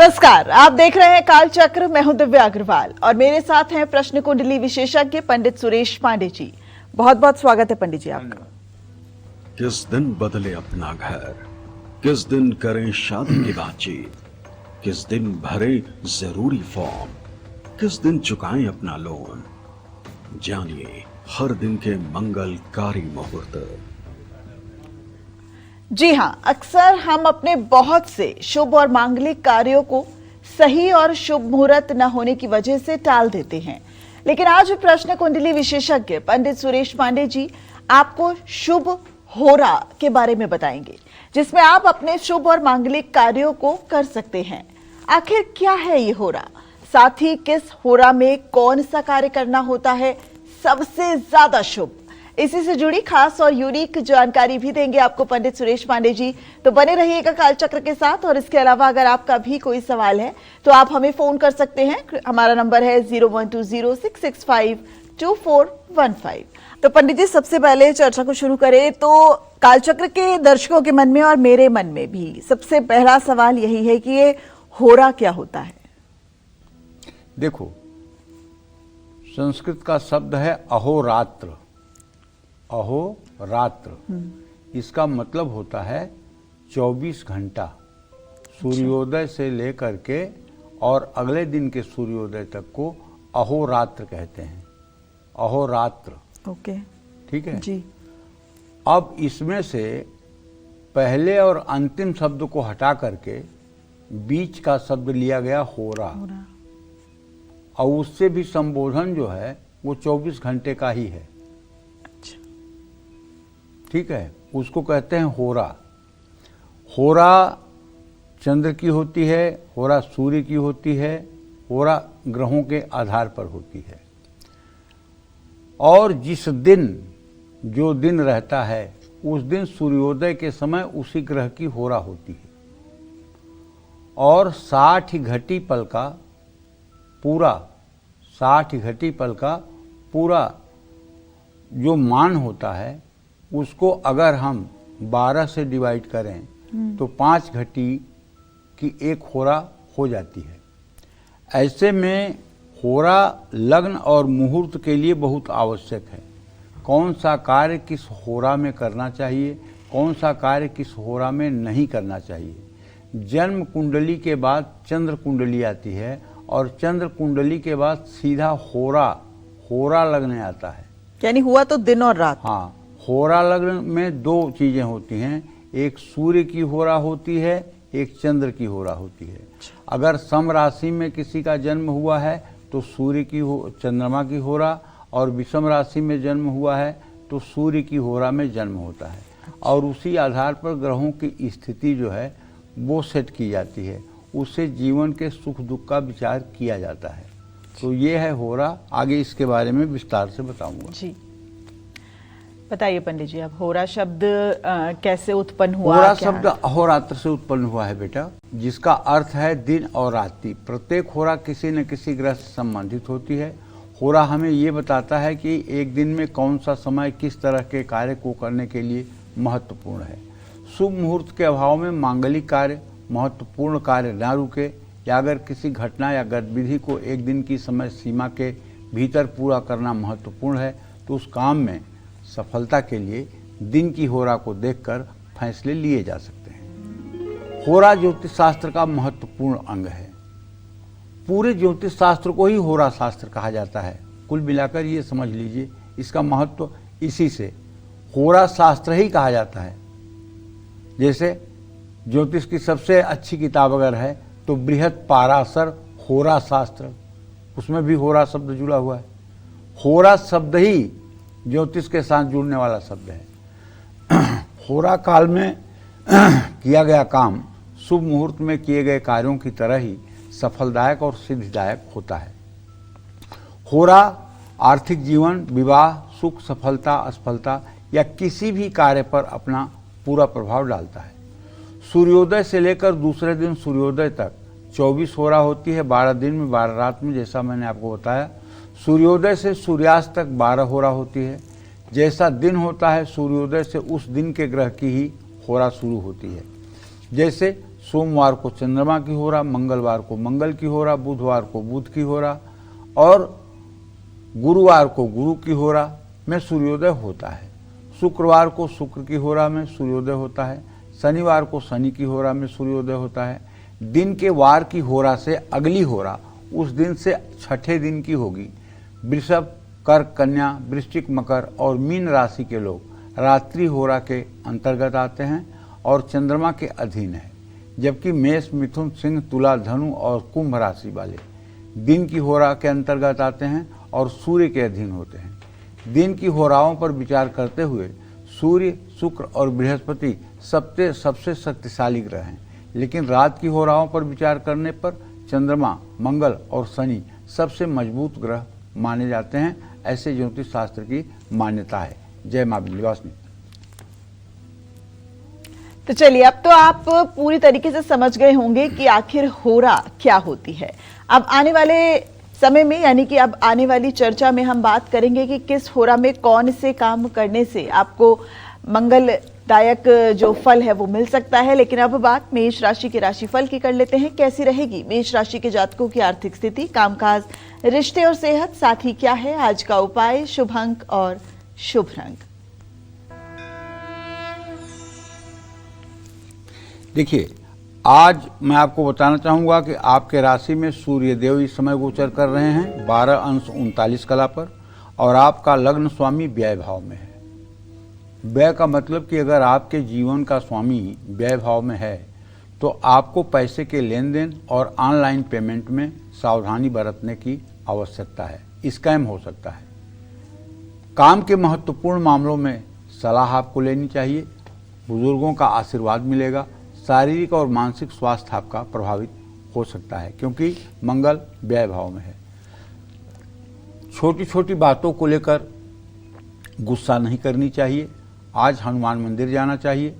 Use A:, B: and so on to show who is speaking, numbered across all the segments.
A: नमस्कार, आप देख रहे हैं काल चक्र। मैं हूं दिव्या अग्रवाल और मेरे साथ हैं प्रश्न कुंडली विशेषज्ञ पंडित सुरेश पांडे जी। बहुत बहुत स्वागत है पंडित जी आपका।
B: किस दिन बदले अपना घर, किस दिन करें शादी की बातचीत, किस दिन भरे जरूरी फॉर्म, किस दिन चुकाएं अपना लोन, जानिए हर दिन के मंगलकारी मुहूर्त।
A: जी हाँ, अक्सर हम अपने बहुत से शुभ और मांगलिक कार्यों को सही और शुभ मुहूर्त न होने की वजह से टाल देते हैं, लेकिन आज प्रश्न कुंडली विशेषज्ञ पंडित सुरेश पांडे जी आपको शुभ होरा के बारे में बताएंगे, जिसमें आप अपने शुभ और मांगलिक कार्यों को कर सकते हैं। आखिर क्या है ये होरा, साथ ही किस होरा में कौन सा कार्य करना होता है सबसे ज्यादा शुभ, इसी से जुड़ी खास और यूनिक जानकारी भी देंगे आपको पंडित सुरेश पांडे जी। तो बने रहिएगा कालचक्र के साथ। और इसके अलावा अगर आपका भी कोई सवाल है तो आप हमें फोन कर सकते हैं। हमारा नंबर है 012066522415। तो पंडित जी, सबसे पहले चर्चा को शुरू करें तो कालचक्र के दर्शकों के मन में और मेरे मन में भी सबसे पहला सवाल यही है कि ये होरा क्या होता है।
C: देखो, संस्कृत का शब्द है अहोरात्र। अहोरात्र, इसका मतलब होता है 24 घंटा, सूर्योदय से लेकर के और अगले दिन के सूर्योदय तक को अहोरात्र कहते हैं। अहोरात्र,
A: ओके,
C: ठीक है
A: जी।
C: अब इसमें से पहले और अंतिम शब्द को हटा करके बीच का शब्द लिया गया होरा, और उससे भी संबोधन जो है वो 24 घंटे का ही है। ठीक है, उसको कहते हैं होरा। होरा चंद्र की होती है, होरा सूर्य की होती है, होरा ग्रहों के आधार पर होती है। और जिस दिन जो दिन रहता है उस दिन सूर्योदय के समय उसी ग्रह की होरा होती है। और 60 घटी पल का पूरा जो मान होता है उसको अगर हम 12 से डिवाइड करें तो 5 घटी की एक होरा हो जाती है। ऐसे में होरा लग्न और मुहूर्त के लिए बहुत आवश्यक है। कौन सा कार्य किस होरा में करना चाहिए, कौन सा कार्य किस होरा में नहीं करना चाहिए। जन्म कुंडली के बाद चंद्र कुंडली आती है और चंद्र कुंडली के बाद सीधा होरा लगने आता है।
A: यानी हुआ तो दिन और रात।
C: हाँ, होरा लग्न में दो चीजें होती हैं, एक सूर्य की होरा होती है, एक चंद्र की होरा होती है। अगर सम राशि में किसी का जन्म हुआ है तो सूर्य की चंद्रमा की होरा, और विषम राशि में जन्म हुआ है तो सूर्य की होरा में जन्म होता है। और उसी आधार पर ग्रहों की स्थिति जो है वो सेट की जाती है, उससे जीवन के सुख दुख का विचार किया जाता है। तो ये है होरा। आगे इसके बारे में विस्तार से बताऊंगा।
A: जी, बताइए पंडित जी, अब होरा शब्द कैसे उत्पन्न हुआ?
C: होरा शब्द अहोरात्र से उत्पन्न हुआ है बेटा, जिसका अर्थ है दिन और रात्रि। प्रत्येक होरा किसी न किसी ग्रह से संबंधित होती है। होरा हमें ये बताता है कि एक दिन में कौन सा समय किस तरह के कार्य को करने के लिए महत्वपूर्ण है। शुभ मुहूर्त के अभाव में मांगलिक कार्य, महत्वपूर्ण कार्य न रुके, या अगर किसी घटना या गतिविधि को एक दिन की समय सीमा के भीतर पूरा करना महत्वपूर्ण है तो उस काम में सफलता के लिए दिन की होरा को देखकर फैसले लिए जा सकते हैं। होरा ज्योतिष शास्त्र का महत्वपूर्ण अंग है। पूरे ज्योतिष शास्त्र को ही होरा शास्त्र कहा जाता है। कुल मिलाकर ये समझ लीजिए, इसका महत्व इसी से होरा शास्त्र ही कहा जाता है। जैसे ज्योतिष की सबसे अच्छी किताब अगर है तो बृहत पाराशर होरा शास्त्र, उसमें भी होरा शब्द जुड़ा हुआ है। होरा शब्द ही ज्योतिष के साथ जुड़ने वाला शब्द है। होरा काल में किया गया काम शुभ मुहूर्त में किए गए कार्यों की तरह ही सफलदायक और सिद्धिदायक होता है। होरा आर्थिक जीवन, विवाह, सुख, सफलता, असफलता या किसी भी कार्य पर अपना पूरा प्रभाव डालता है। सूर्योदय से लेकर दूसरे दिन सूर्योदय तक 24 होरा होती है, 12 दिन में 12 रात में, जैसा मैंने आपको बताया। सूर्योदय से सूर्यास्त तक 12 होरा होती है। जैसा दिन होता है सूर्योदय से उस दिन के ग्रह की ही होरा शुरू होती है। जैसे सोमवार को चंद्रमा की होरा, मंगलवार को मंगल की होरा, बुधवार को बुध की होरा और गुरुवार को गुरु की होरा में सूर्योदय होता है। शुक्रवार को शुक्र की होरा में सूर्योदय होता है। शनिवार को शनि की होरा में सूर्योदय होता है। दिन के वार की होरा से अगली होरा उस दिन से छठे दिन की होगी। वृषभ, कर्क, कन्या, वृश्चिक, मकर और मीन राशि के लोग रात्रि होरा के अंतर्गत आते हैं और चंद्रमा के अधीन है, जबकि मेष, मिथुन, सिंह, तुला, धनु और कुंभ राशि वाले दिन की होरा के अंतर्गत आते हैं और सूर्य के अधीन होते हैं। दिन की होराओं पर विचार करते हुए सूर्य, शुक्र और बृहस्पति सबसे शक्तिशाली ग्रह हैं, लेकिन रात की होराओं पर विचार करने पर चंद्रमा, मंगल और शनि सबसे मजबूत ग्रह माने जाते हैं। ऐसे ज्योतिष शास्त्र की मान्यता है। जय मां विंध्यवासिनी।
A: तो चलिए, अब तो आप पूरी तरीके से समझ गए होंगे कि आखिर होरा क्या होती है। अब आने वाले समय में, यानी कि अब आने वाली चर्चा में हम बात करेंगे कि किस होरा में कौन से काम करने से आपको मंगलदायक जो फल है वो मिल सकता है। लेकिन अब बात मेष राशि के राशिफल की कर लेते हैं। कैसी रहेगी मेष राशि के जातकों की आर्थिक स्थिति, कामकाज, रिश्ते और सेहत, साथ ही क्या है आज का उपाय, शुभ अंक और शुभ रंग।
C: देखिए, आज मैं आपको बताना चाहूंगा कि आपके राशि में सूर्यदेव इस समय गोचर कर रहे हैं 12 कला पर और आपका लग्न स्वामी व्यय भाव में है। व्यय का मतलब कि अगर आपके जीवन का स्वामी व्यय भाव में है तो आपको पैसे के लेन देन और ऑनलाइन पेमेंट में सावधानी बरतने की आवश्यकता है। स्कैम हो सकता है। काम के महत्वपूर्ण मामलों में सलाह आपको लेनी चाहिए। बुजुर्गों का आशीर्वाद मिलेगा। शारीरिक और मानसिक स्वास्थ्य आपका प्रभावित हो सकता है क्योंकि मंगल व्यय भाव में है। छोटी छोटी बातों को लेकर गुस्सा नहीं करनी चाहिए। आज हनुमान मंदिर जाना चाहिए।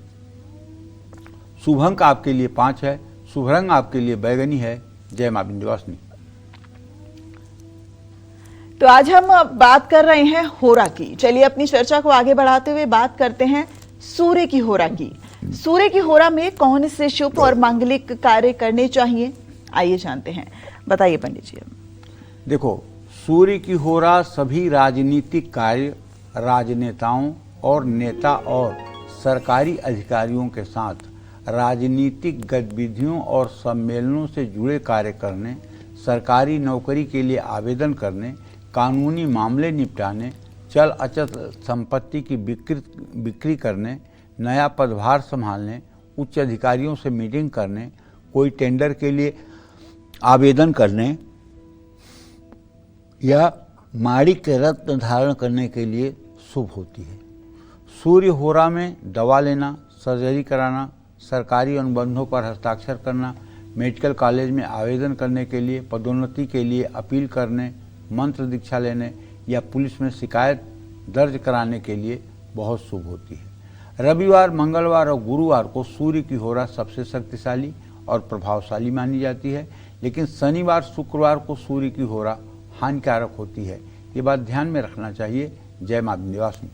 C: शुभ अंक आपके लिए 5 है। शुभ रंग आपके लिए बैगनी है। जय मां विंध्यवासिनी।
A: तो आज हम बात कर रहे हैं होरा की। चलिए अपनी चर्चा को आगे बढ़ाते हुए बात करते हैं सूर्य की होरा की। सूर्य की होरा में कौन से शुभ और मांगलिक कार्य करने चाहिए, आइए जानते हैं। बताइए पंडित जी।
C: देखो, सूर्य की होरा सभी राजनीतिक कार्य, राजनेताओं और नेता और सरकारी अधिकारियों के साथ राजनीतिक गतिविधियों और सम्मेलनों से जुड़े कार्य करने, सरकारी नौकरी के लिए आवेदन करने, कानूनी मामले निपटाने, चल अचल संपत्ति की बिक्री करने, नया पदभार संभालने, उच्च अधिकारियों से मीटिंग करने, कोई टेंडर के लिए आवेदन करने या माणिक रत्न धारण करने के लिए शुभ होती है। सूर्य होरा में दवा लेना, सर्जरी कराना, सरकारी अनुबंधों पर हस्ताक्षर करना, मेडिकल कॉलेज में आवेदन करने के लिए, पदोन्नति के लिए अपील करने, मंत्र दीक्षा लेने या पुलिस में शिकायत दर्ज कराने के लिए बहुत शुभ होती है। रविवार, मंगलवार और गुरुवार को सूर्य की होरा सबसे शक्तिशाली और प्रभावशाली मानी जाती है, लेकिन शनिवार, शुक्रवार को सूर्य की होरा हानिकारक होती है। ये बात ध्यान में रखना चाहिए। जय मां विंध्यवासिनी।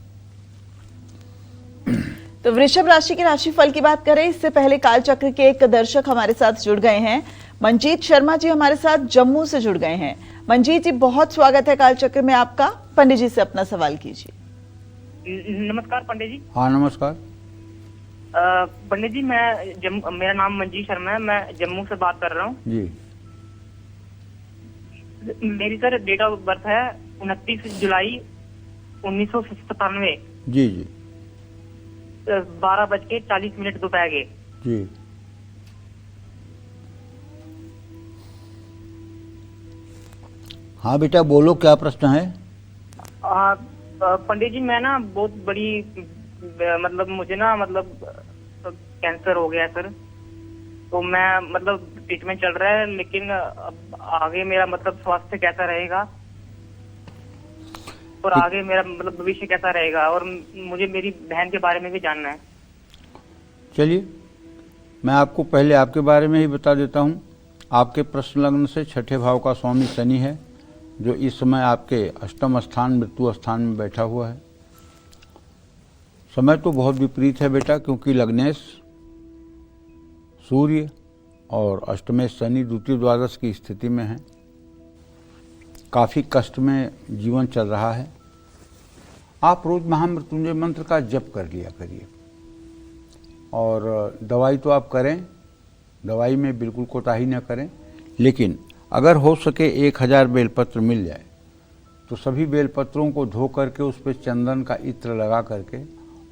A: तो वृषभ राशि के राशिफल की बात करें इससे पहले कालचक्र के एक दर्शक हमारे साथ जुड़ गए हैं। मंजीत शर्मा जी हमारे साथ जम्मू से जुड़ गए हैं। मंजीत जी, बहुत स्वागत है कालचक्र में आपका। पंडित जी से अपना सवाल कीजिए।
D: नमस्कार पंडित जी।
C: हाँ नमस्कार।
D: पंडित जी, मेरा नाम मंजीत शर्मा है। मैं जम्मू से बात कर रहा हूँ
C: जी।
D: मेरी सर डेट ऑफ बर्थ है 29 जुलाई 1997।
C: जी जी
D: 12:40 दोपहर के।
C: जी। हाँ बेटा बोलो, क्या प्रश्न है?
D: पंडित जी, मैं ना बहुत बड़ी मतलब मुझे ना कैंसर हो गया सर। तो मैं ट्रीटमेंट चल रहा है, लेकिन अब आगे मेरा स्वास्थ्य कैसा रहेगा और आगे मेरा भविष्य कैसा रहेगा, और मुझे मेरी बहन के बारे में भी जानना है।
C: चलिए, मैं आपको पहले आपके बारे में ही बता देता हूँ। आपके प्रश्न लग्न से छठे भाव का स्वामी शनि है, जो इस समय आपके अष्टम स्थान, मृत्यु स्थान में बैठा हुआ है। समय तो बहुत विपरीत है बेटा, क्योंकि लग्नेश सूर्य और अष्टमे शनि द्वितीय द्वादश की स्थिति में है। काफ़ी कष्ट में जीवन चल रहा है। आप रोज महामृत्युंजय मंत्र का जप कर लिया करिए और दवाई तो आप करें, दवाई में बिल्कुल कोताही न करें, लेकिन अगर हो सके 1000 बेलपत्र मिल जाए तो सभी बेलपत्रों को धो करके उस पर चंदन का इत्र लगा करके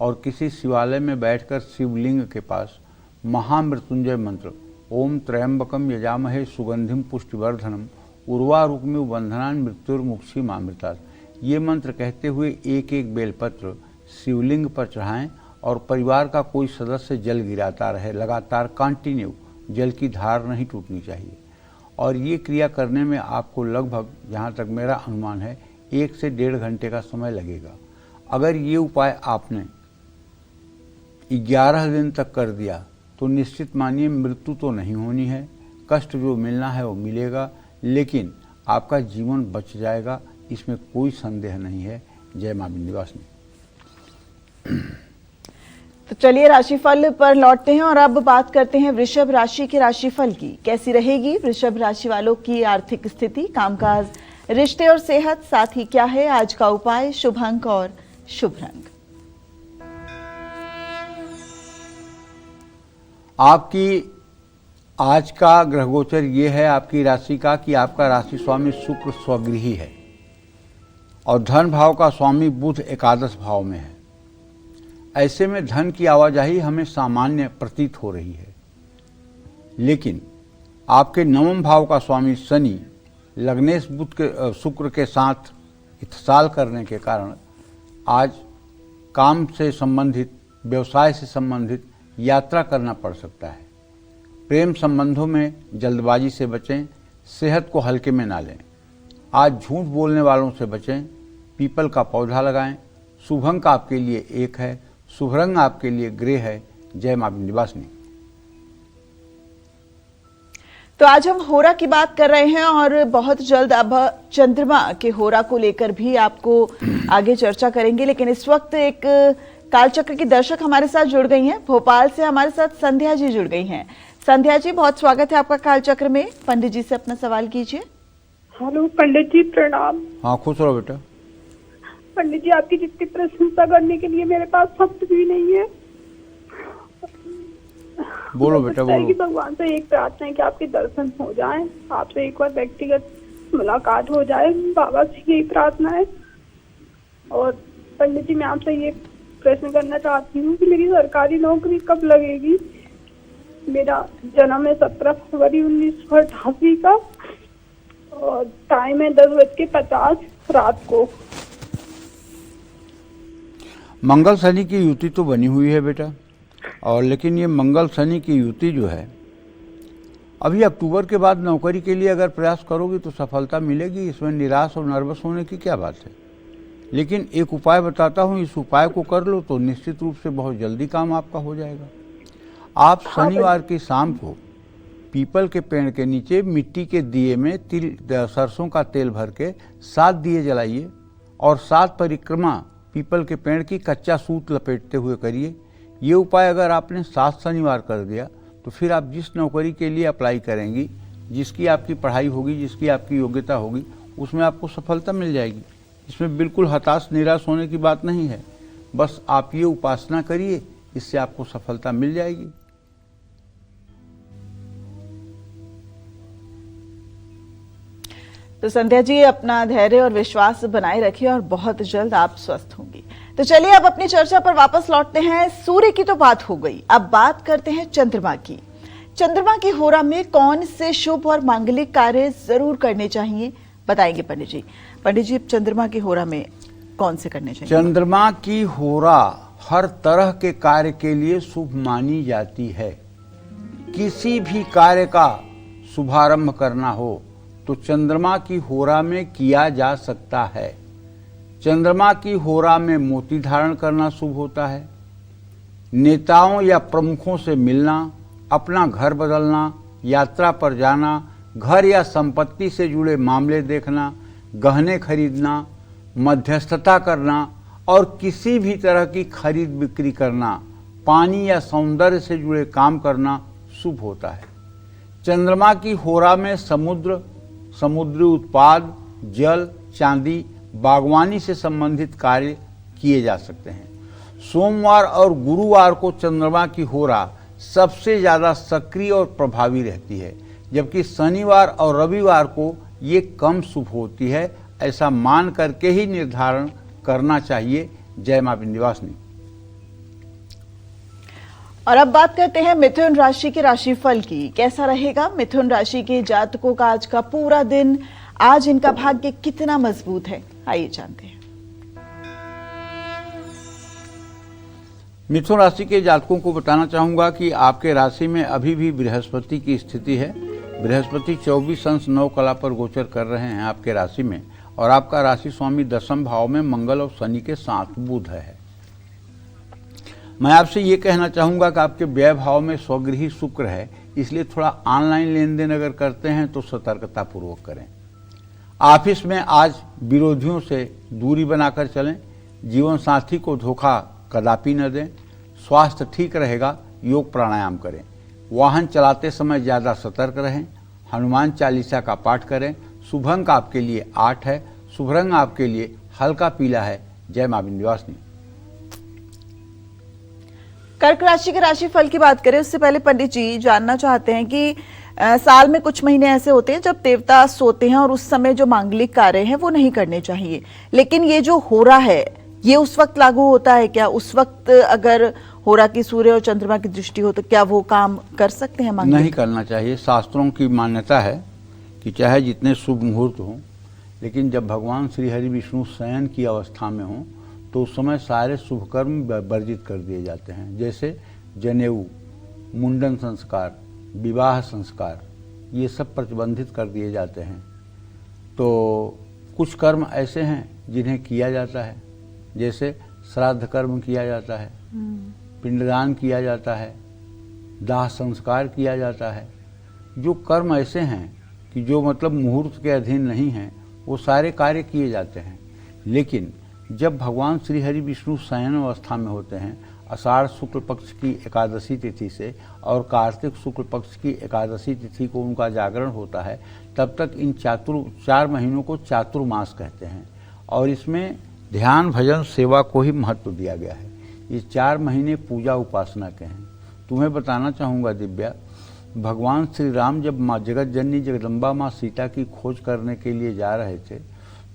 C: और किसी शिवालय में बैठकर शिवलिंग के पास महामृत्युंजय मंत्र ओम त्र्यंबकम यजामहे सुगंधिम पुष्टिवर्धनम उर्वारुकमिव बंधनान मृत्युर्मुक्षीमामृतात्, ये मंत्र कहते हुए एक एक बेलपत्र शिवलिंग पर चढ़ाएं और परिवार का कोई सदस्य जल गिराता रहे, लगातार कंटिन्यू, जल की धार नहीं टूटनी चाहिए। और ये क्रिया करने में आपको लगभग, जहाँ तक मेरा अनुमान है, 1 से 1.5 घंटे का समय लगेगा। अगर ये उपाय आपने 11 दिन तक कर दिया तो निश्चित मानिए मृत्यु तो नहीं होनी है, कष्ट जो मिलना है वो मिलेगा, लेकिन आपका जीवन बच जाएगा, इसमें कोई संदेह नहीं है। जय मां विंध्यवासिनी।
A: तो चलिए राशिफल पर लौटते हैं और अब बात करते हैं वृषभ राशि के राशिफल की। कैसी रहेगी वृषभ राशि वालों की आर्थिक स्थिति, कामकाज, रिश्ते और सेहत, साथ ही क्या है आज का उपाय, शुभ अंक और शुभ रंग।
C: आपकी आज का ग्रह गोचर ये है आपकी राशि का कि आपका राशि स्वामी शुक्र स्वगृही है और धन भाव का स्वामी बुध एकादश भाव में है। ऐसे में धन की आवाजाही हमें सामान्य प्रतीत हो रही है, लेकिन आपके नवम भाव का स्वामी शनि लग्नेश बुध के शुक्र के साथ इत्साल करने के कारण आज काम से संबंधित, व्यवसाय से संबंधित यात्रा करना पड़ सकता है। प्रेम संबंधों में जल्दबाजी से बचें, सेहत को हल्के में ना लें। आज झूठ बोलने वालों से बचें, पीपल का पौधा लगाएं। शुभ अंक आपके लिए 1 है, शुभ रंग आपके लिए ग्रे है। जय मां विंध्यवासिनी।
A: तो आज हम होरा की बात कर रहे हैं और बहुत जल्द अब चंद्रमा के होरा को लेकर भी आपको आगे चर्चा करेंगे, लेकिन इस वक्त एक कालचक्र की दर्शक हमारे साथ जुड़ गई हैं। भोपाल से हमारे साथ संध्या जी जुड़ गई हैं। संध्या जी, बहुत स्वागत है आपका कालचक्र में। पंडित जी से अपना सवाल कीजिए।
E: हेलो पंडित जी, प्रणाम।
C: हाँ, खुश रहो बेटा।
E: पंडित जी, आपकी जितनी प्रशंसा करने के लिए मेरे पास शब्द भी नहीं है।
C: बोलो बेटा, बोलो।
E: कि भगवान से एक प्रार्थना है कि आपके दर्शन हो जाएं, आपसे एक बार व्यक्तिगत मुलाकात हो जाए, बाबा से यही प्रार्थना है। और पंडित जी, मैं आपसे ये प्रश्न करना चाहती हूँ कि मेरी सरकारी नौकरी कब लगेगी। मेरा जन्म है 17 फरवरी 1988 का और टाइम है 10:50 रात को।
C: मंगल शनि की युति तो बनी हुई है बेटा, और लेकिन ये मंगल शनि की युति जो है, अभी अक्टूबर के बाद नौकरी के लिए अगर प्रयास करोगी तो सफलता मिलेगी, इसमें निराश और नर्वस होने की क्या बात है। लेकिन एक उपाय बताता हूँ, इस उपाय को कर लो तो निश्चित रूप से बहुत जल्दी काम आपका हो जाएगा। आप शनिवार की शाम को पीपल के पेड़ के नीचे मिट्टी के दिए में सरसों का तेल भर के 7 दिए जलाइए और 7 परिक्रमा पीपल के पेड़ की कच्चा सूत लपेटते हुए करिए। ये उपाय अगर आपने 7 शनिवार कर दिया तो फिर आप जिस नौकरी के लिए अप्लाई करेंगी, जिसकी आपकी पढ़ाई होगी, जिसकी आपकी योग्यता होगी, उसमें आपको सफलता मिल जाएगी। इसमें बिल्कुल हताश निराश होने की बात नहीं है। बस आप ये उपासना करिए, इससे आपको सफलता मिल जाएगी।
A: तो संध्या जी, अपना धैर्य और विश्वास बनाए रखिए और बहुत जल्द आप स्वस्थ होंगी। तो चलिए अब अपनी चर्चा पर वापस लौटते हैं। सूर्य की तो बात हो गई, अब बात करते हैं चंद्रमा की। चंद्रमा की होरा में कौन से शुभ और मांगलिक कार्य जरूर करने चाहिए, बताएंगे पंडित जी। पंडित जी, चंद्रमा की होरा में कौन से करने चाहिए?
C: चंद्रमा की होरा हर तरह के कार्य के लिए शुभ मानी जाती है। किसी भी कार्य का शुभारंभ करना हो तो चंद्रमा की होरा में किया जा सकता है। चंद्रमा की होरा में मोती धारण करना शुभ होता है। नेताओं या प्रमुखों से मिलना, अपना घर बदलना, यात्रा पर जाना, घर या संपत्ति से जुड़े मामले देखना, गहने खरीदना, मध्यस्थता करना और किसी भी तरह की खरीद बिक्री करना, पानी या सौंदर्य से जुड़े काम करना शुभ होता है। चंद्रमा की होरा में समुद्र, समुद्री उत्पाद, जल, चांदी, बागवानी से संबंधित कार्य किए जा सकते हैं। सोमवार और गुरुवार को चंद्रमा की होरा सबसे ज्यादा सक्रिय और प्रभावी रहती है, जबकि शनिवार और रविवार को ये कम शुभ होती है। ऐसा मान करके ही निर्धारण करना चाहिए। जय मां विंध्यवासिनी।
A: और अब बात करते हैं मिथुन राशि के राशिफल की। कैसा रहेगा मिथुन राशि के जातकों का आज का पूरा दिन? आज इनका भाग्य कितना मजबूत है, आइए जानते हैं।
C: मिथुन राशि के जातकों को बताना चाहूंगा कि आपके राशि में अभी भी बृहस्पति की स्थिति है। बृहस्पति 24 अंश 9 कला पर गोचर कर रहे हैं आपके राशि में, और आपका राशि स्वामी 10वें भाव में मंगल और शनि के साथ बुध है। मैं आपसे ये कहना चाहूंगा कि आपके व्यय भाव में स्वगृही शुक्र है, इसलिए थोड़ा ऑनलाइन लेन देन अगर करते हैं तो सतर्कता पूर्वक करें। ऑफिस में आज विरोधियों से दूरी बनाकर चलें। जीवन साथी को धोखा कदापि न दें। स्वास्थ्य ठीक रहेगा, योग प्राणायाम करें। वाहन चलाते समय ज़्यादा सतर्क रहें। हनुमान चालीसा का पाठ करें। शुभ अंक आपके लिए 8 है। शुभ रंग आपके लिए हल्का पीला है। जय मां विंध्यवासिनी।
A: कर्क राशि के राशिफल की बात करें उससे पहले पंडित जी जानना चाहते हैं कि साल में कुछ महीने ऐसे होते हैं जब देवता सोते हैं और उस समय जो मांगलिक कार्य हैं वो नहीं करने चाहिए, लेकिन ये जो हो रहा है ये उस वक्त लागू होता है क्या? उस वक्त अगर होरा की सूर्य और चंद्रमा की दृष्टि हो तो क्या वो काम कर सकते हैं मांगलिक?
C: नहीं करना चाहिए। शास्त्रों की मान्यता है कि चाहे जितने शुभ मुहूर्त हों, लेकिन जब भगवान श्री हरि विष्णु शयन की अवस्था में हों तो उस समय सारे शुभ कर्म वर्जित कर दिए जाते हैं। जैसे जनेऊ, मुंडन संस्कार, विवाह संस्कार, ये सब प्रतिबंधित कर दिए जाते हैं। तो कुछ कर्म ऐसे हैं जिन्हें किया जाता है, जैसे श्राद्ध कर्म किया जाता है, पिंडदान किया जाता है, दाह संस्कार किया जाता है। जो कर्म ऐसे हैं कि जो मतलब मुहूर्त के अधीन नहीं हैं, वो सारे कार्य किए जाते हैं। लेकिन जब भगवान श्री हरि विष्णु शयन अवस्था में होते हैं, आषाढ़ शुक्ल पक्ष की एकादशी तिथि से और कार्तिक शुक्ल पक्ष की एकादशी तिथि को उनका जागरण होता है, तब तक इन 4 महीनों को चातुर्मास कहते हैं। और इसमें ध्यान, भजन, सेवा को ही महत्व दिया गया है। ये 4 महीने पूजा उपासना के हैं। तुम्हें बताना चाहूँगा दिव्या, भगवान श्री राम जब माँ जगत जननी जगदम्बा माँ सीता की खोज करने के लिए जा रहे थे,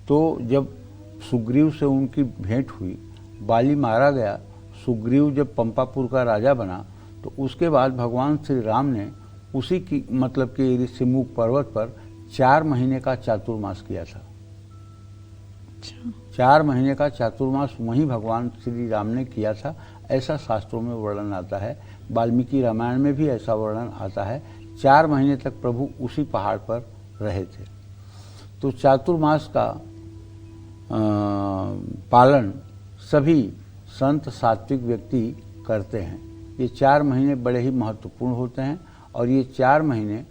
C: तो जब सुग्रीव से उनकी भेंट हुई, बाली मारा गया, सुग्रीव जब पंपापुर का राजा बना, तो उसके बाद भगवान श्री राम ने उसी की मतलब कि ऋषिमुख पर्वत पर 4 महीने का चातुर्मास किया था। 4 महीने का चातुर्मास वहीं भगवान श्री राम ने किया था, ऐसा शास्त्रों में वर्णन आता है। वाल्मीकि रामायण में भी ऐसा वर्णन आता है। 4 महीने तक प्रभु उसी पहाड़ पर रहे थे। तो चातुर्मास का पालन सभी संत सात्विक व्यक्ति करते हैं। ये 4 महीने बड़े ही महत्वपूर्ण होते हैं, और ये 4 महीने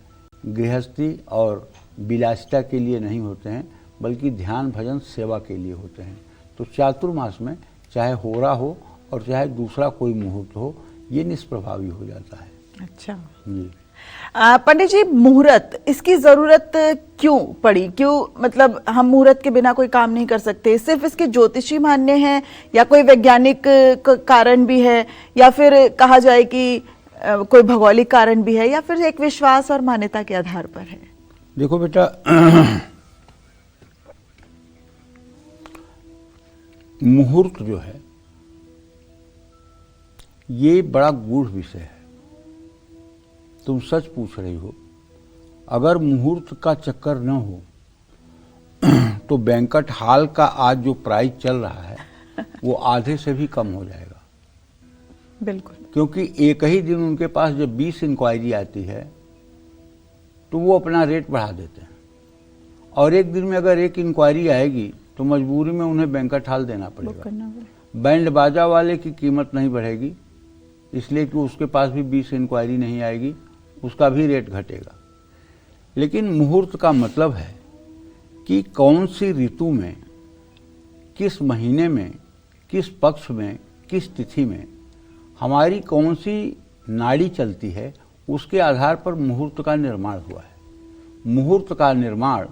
C: गृहस्थी और विलासिता के लिए नहीं होते हैं, बल्कि ध्यान, भजन, सेवा के लिए होते हैं। तो चातुर्मास में चाहे होरा हो और चाहे दूसरा कोई मुहूर्त हो, ये निष्प्रभावी हो जाता है।
A: अच्छा
C: जी।
A: पंडित जी, मुहूर्त, इसकी जरूरत क्यों पड़ी? क्यों मतलब हम मुहूर्त के बिना कोई काम नहीं कर सकते? सिर्फ इसके ज्योतिषी मान्य है या कोई वैज्ञानिक कारण भी है, या फिर कहा जाए कि कोई भौगोलिक कारण भी है, या फिर एक विश्वास और मान्यता के आधार पर है?
C: देखो बेटा, मुहूर्त जो है ये बड़ा गूढ़ विषय है। तुम सच पूछ रही हो। अगर मुहूर्त का चक्कर न हो तो बैंक्वेट हॉल का आज जो प्राइस चल रहा है वो आधे से भी कम हो जाएगा।
A: बिल्कुल।
C: क्योंकि एक ही दिन उनके पास जब 20 इंक्वायरी आती है तो वो अपना रेट बढ़ा देते हैं, और एक दिन में अगर एक इंक्वायरी आएगी तो मजबूरी में उन्हें बैंक्वेट हॉल देना पड़ेगा। बैंड बाजा वाले की कीमत नहीं बढ़ेगी, इसलिए कि उसके पास भी 20 इंक्वायरी नहीं आएगी, उसका भी रेट घटेगा। लेकिन मुहूर्त का मतलब है कि कौन सी ऋतु में, किस महीने में, किस पक्ष में, किस तिथि में हमारी कौन सी नाड़ी चलती है, उसके आधार पर मुहूर्त का निर्माण हुआ है। मुहूर्त का निर्माण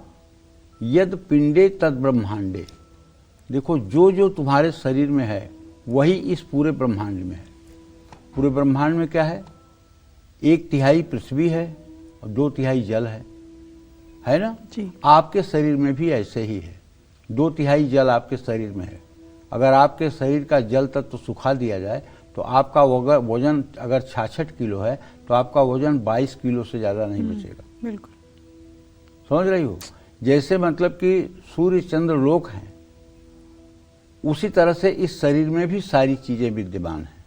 C: यद पिंडे तद ब्रह्मांडे। देखो, जो जो तुम्हारे शरीर में है वही इस पूरे ब्रह्मांड में है। पूरे ब्रह्मांड में क्या है? 1/3 पृथ्वी है और 2/3 जल है ना
A: जी।
C: आपके शरीर में भी ऐसे ही है। 2/3 जल आपके शरीर में है। अगर आपके शरीर का जल तत्व सुखा दिया जाए तो आपका वजन अगर 66 किलो है तो आपका वजन 22 किलो से ज़्यादा नहीं बचेगा।
A: बिल्कुल।
C: समझ रही हो? जैसे मतलब कि सूर्य चंद्र लोक हैं, उसी तरह से इस शरीर में भी सारी चीज़ें विद्यमान हैं।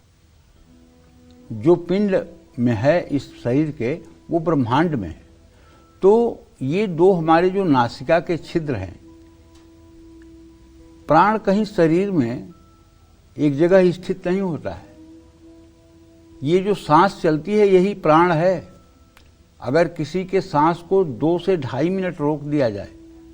C: जो पिंड में है इस शरीर के, वो ब्रह्मांड में है। तो ये दो हमारे जो नासिका के छिद्र हैं, प्राण कहीं शरीर में एक जगह स्थित नहीं होता है। ये जो सांस चलती है यही प्राण है। अगर किसी के सांस को 2 से 2.5 मिनट रोक दिया जाए,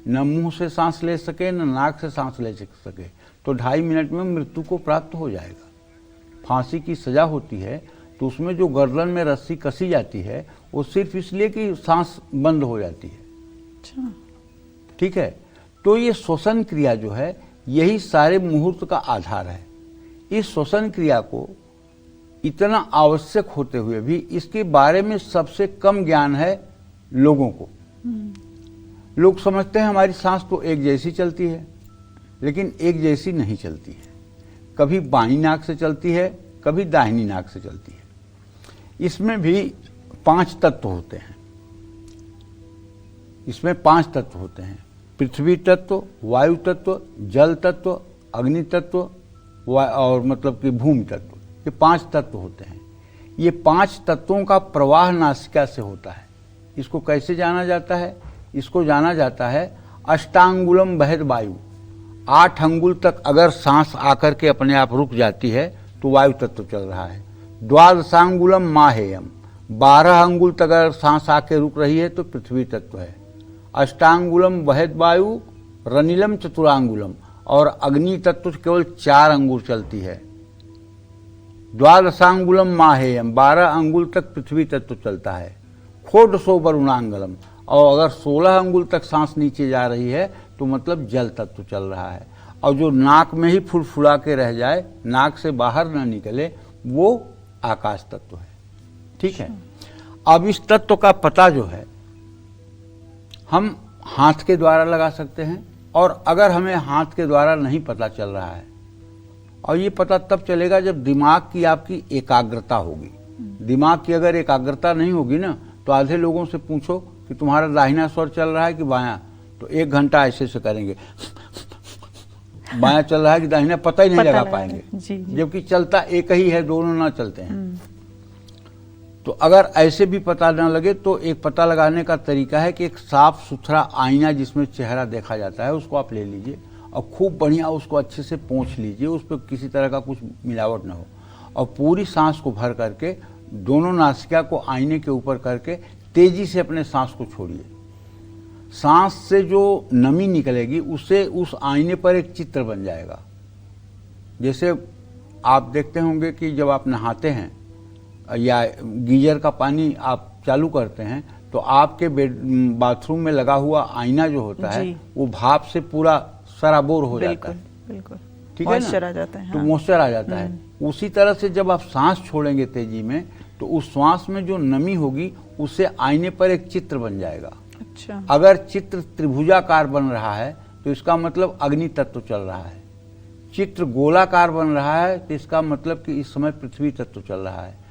C: न मुंह से सांस ले सके न नाक से सांस ले सके, तो 2.5 मिनट में मृत्यु को प्राप्त हो जाएगा। फांसी की सजा होती है तो उसमें जो गर्दन में रस्सी कसी जाती है वो सिर्फ इसलिए कि सांस बंद हो जाती है।
A: अच्छा।
C: ठीक है। तो ये श्वसन क्रिया जो है यही सारे मुहूर्त का आधार है। इस श्वसन क्रिया को इतना आवश्यक होते हुए भी इसके बारे में सबसे कम ज्ञान है लोगों को। लोग समझते हैं हमारी सांस तो एक जैसी चलती है, लेकिन एक जैसी नहीं चलती है। कभी बाईं नाक से चलती है, कभी दाहिनी नाक से चलती है। इसमें भी 5 तत्व होते हैं। इसमें 5 तत्व होते हैं: पृथ्वी तत्व, वायु तत्व, जल तत्व, अग्नि तत्व और मतलब कि भूमि तत्व। ये 5 तत्व होते हैं। ये 5 तत्वों का प्रवाह नासिका से होता है। इसको कैसे जाना जाता है? इसको जाना जाता है अष्टांगुलम बहत वायु। 8 अंगुल तक अगर सांस आकर के अपने आप रुक जाती है तो वायु तत्व चल रहा है। द्वादशांगुलम माहेयम। 12 अंगुल तक अगर सांस आके रुक रही है तो पृथ्वी तत्व है। अष्टांगुलम वहद वायु, रनिलम चतुरांगुलम। और अग्नि तत्व केवल 4 अंगुल चलती है। द्वादशांगुलम माहेयम। 12 अंगुल तक पृथ्वी तत्व चलता है। खोडसो वरुणांगलम। और अगर 16 अंगुल तक सांस नीचे जा रही है तो मतलब जल तत्व चल रहा है। और जो नाक में ही फुलफुला के रह जाए, नाक से बाहर न निकले, वो आकाश तत्व है। ठीक है। अब इस तत्व का पता जो है हम हाथ के द्वारा लगा सकते हैं, और अगर हमें हाथ के द्वारा नहीं पता चल रहा है, और ये पता तब चलेगा जब दिमाग की आपकी एकाग्रता होगी। दिमाग की अगर एकाग्रता नहीं होगी ना, तो आधे लोगों से पूछो कि तुम्हारा दाहिना स्वर चल रहा है कि बायां, तो 1 घंटा ऐसे से करेंगे, बायां चल रहा है कि दाहिना, पता ही नहीं लगा पाएंगे।
A: जी।
C: जबकि चलता एक ही है, दोनों ना चलते हैं। तो अगर ऐसे भी पता न लगे तो एक पता लगाने का तरीका है कि एक साफ सुथरा आईना जिसमें चेहरा देखा जाता है उसको आप ले लीजिए और खूब बढ़िया उसको अच्छे से पोंछ लीजिए, उस पर किसी तरह का कुछ मिलावट ना हो, और पूरी सांस को भर करके दोनों नासिका को आईने के ऊपर करके तेजी से अपने सांस को छोड़िए। सांस से जो नमी निकलेगी उससे उस आईने पर एक चित्र बन जाएगा। जैसे आप देखते होंगे कि जब आप नहाते हैं या गीजर का पानी आप चालू करते हैं तो आपके बाथरूम में लगा हुआ आईना जो होता है वो भाप से पूरा सराबोर हो जाता है।
A: बिल्कुल।
C: ठीक है ना?
A: मॉइस्चर आ जाता है।
C: तो मॉइस्चर आ जाता है। उसी तरह से जब आप सांस छोड़ेंगे तेजी में तो उस श्वास में जो नमी होगी उससे आईने पर एक चित्र बन जाएगा।
A: अच्छा।
C: अगर चित्र त्रिभुजाकार बन रहा है तो इसका मतलब अग्नि तत्व चल रहा है। चित्र गोलाकार बन रहा है तो इसका मतलब कि इस समय पृथ्वी तत्व चल रहा है।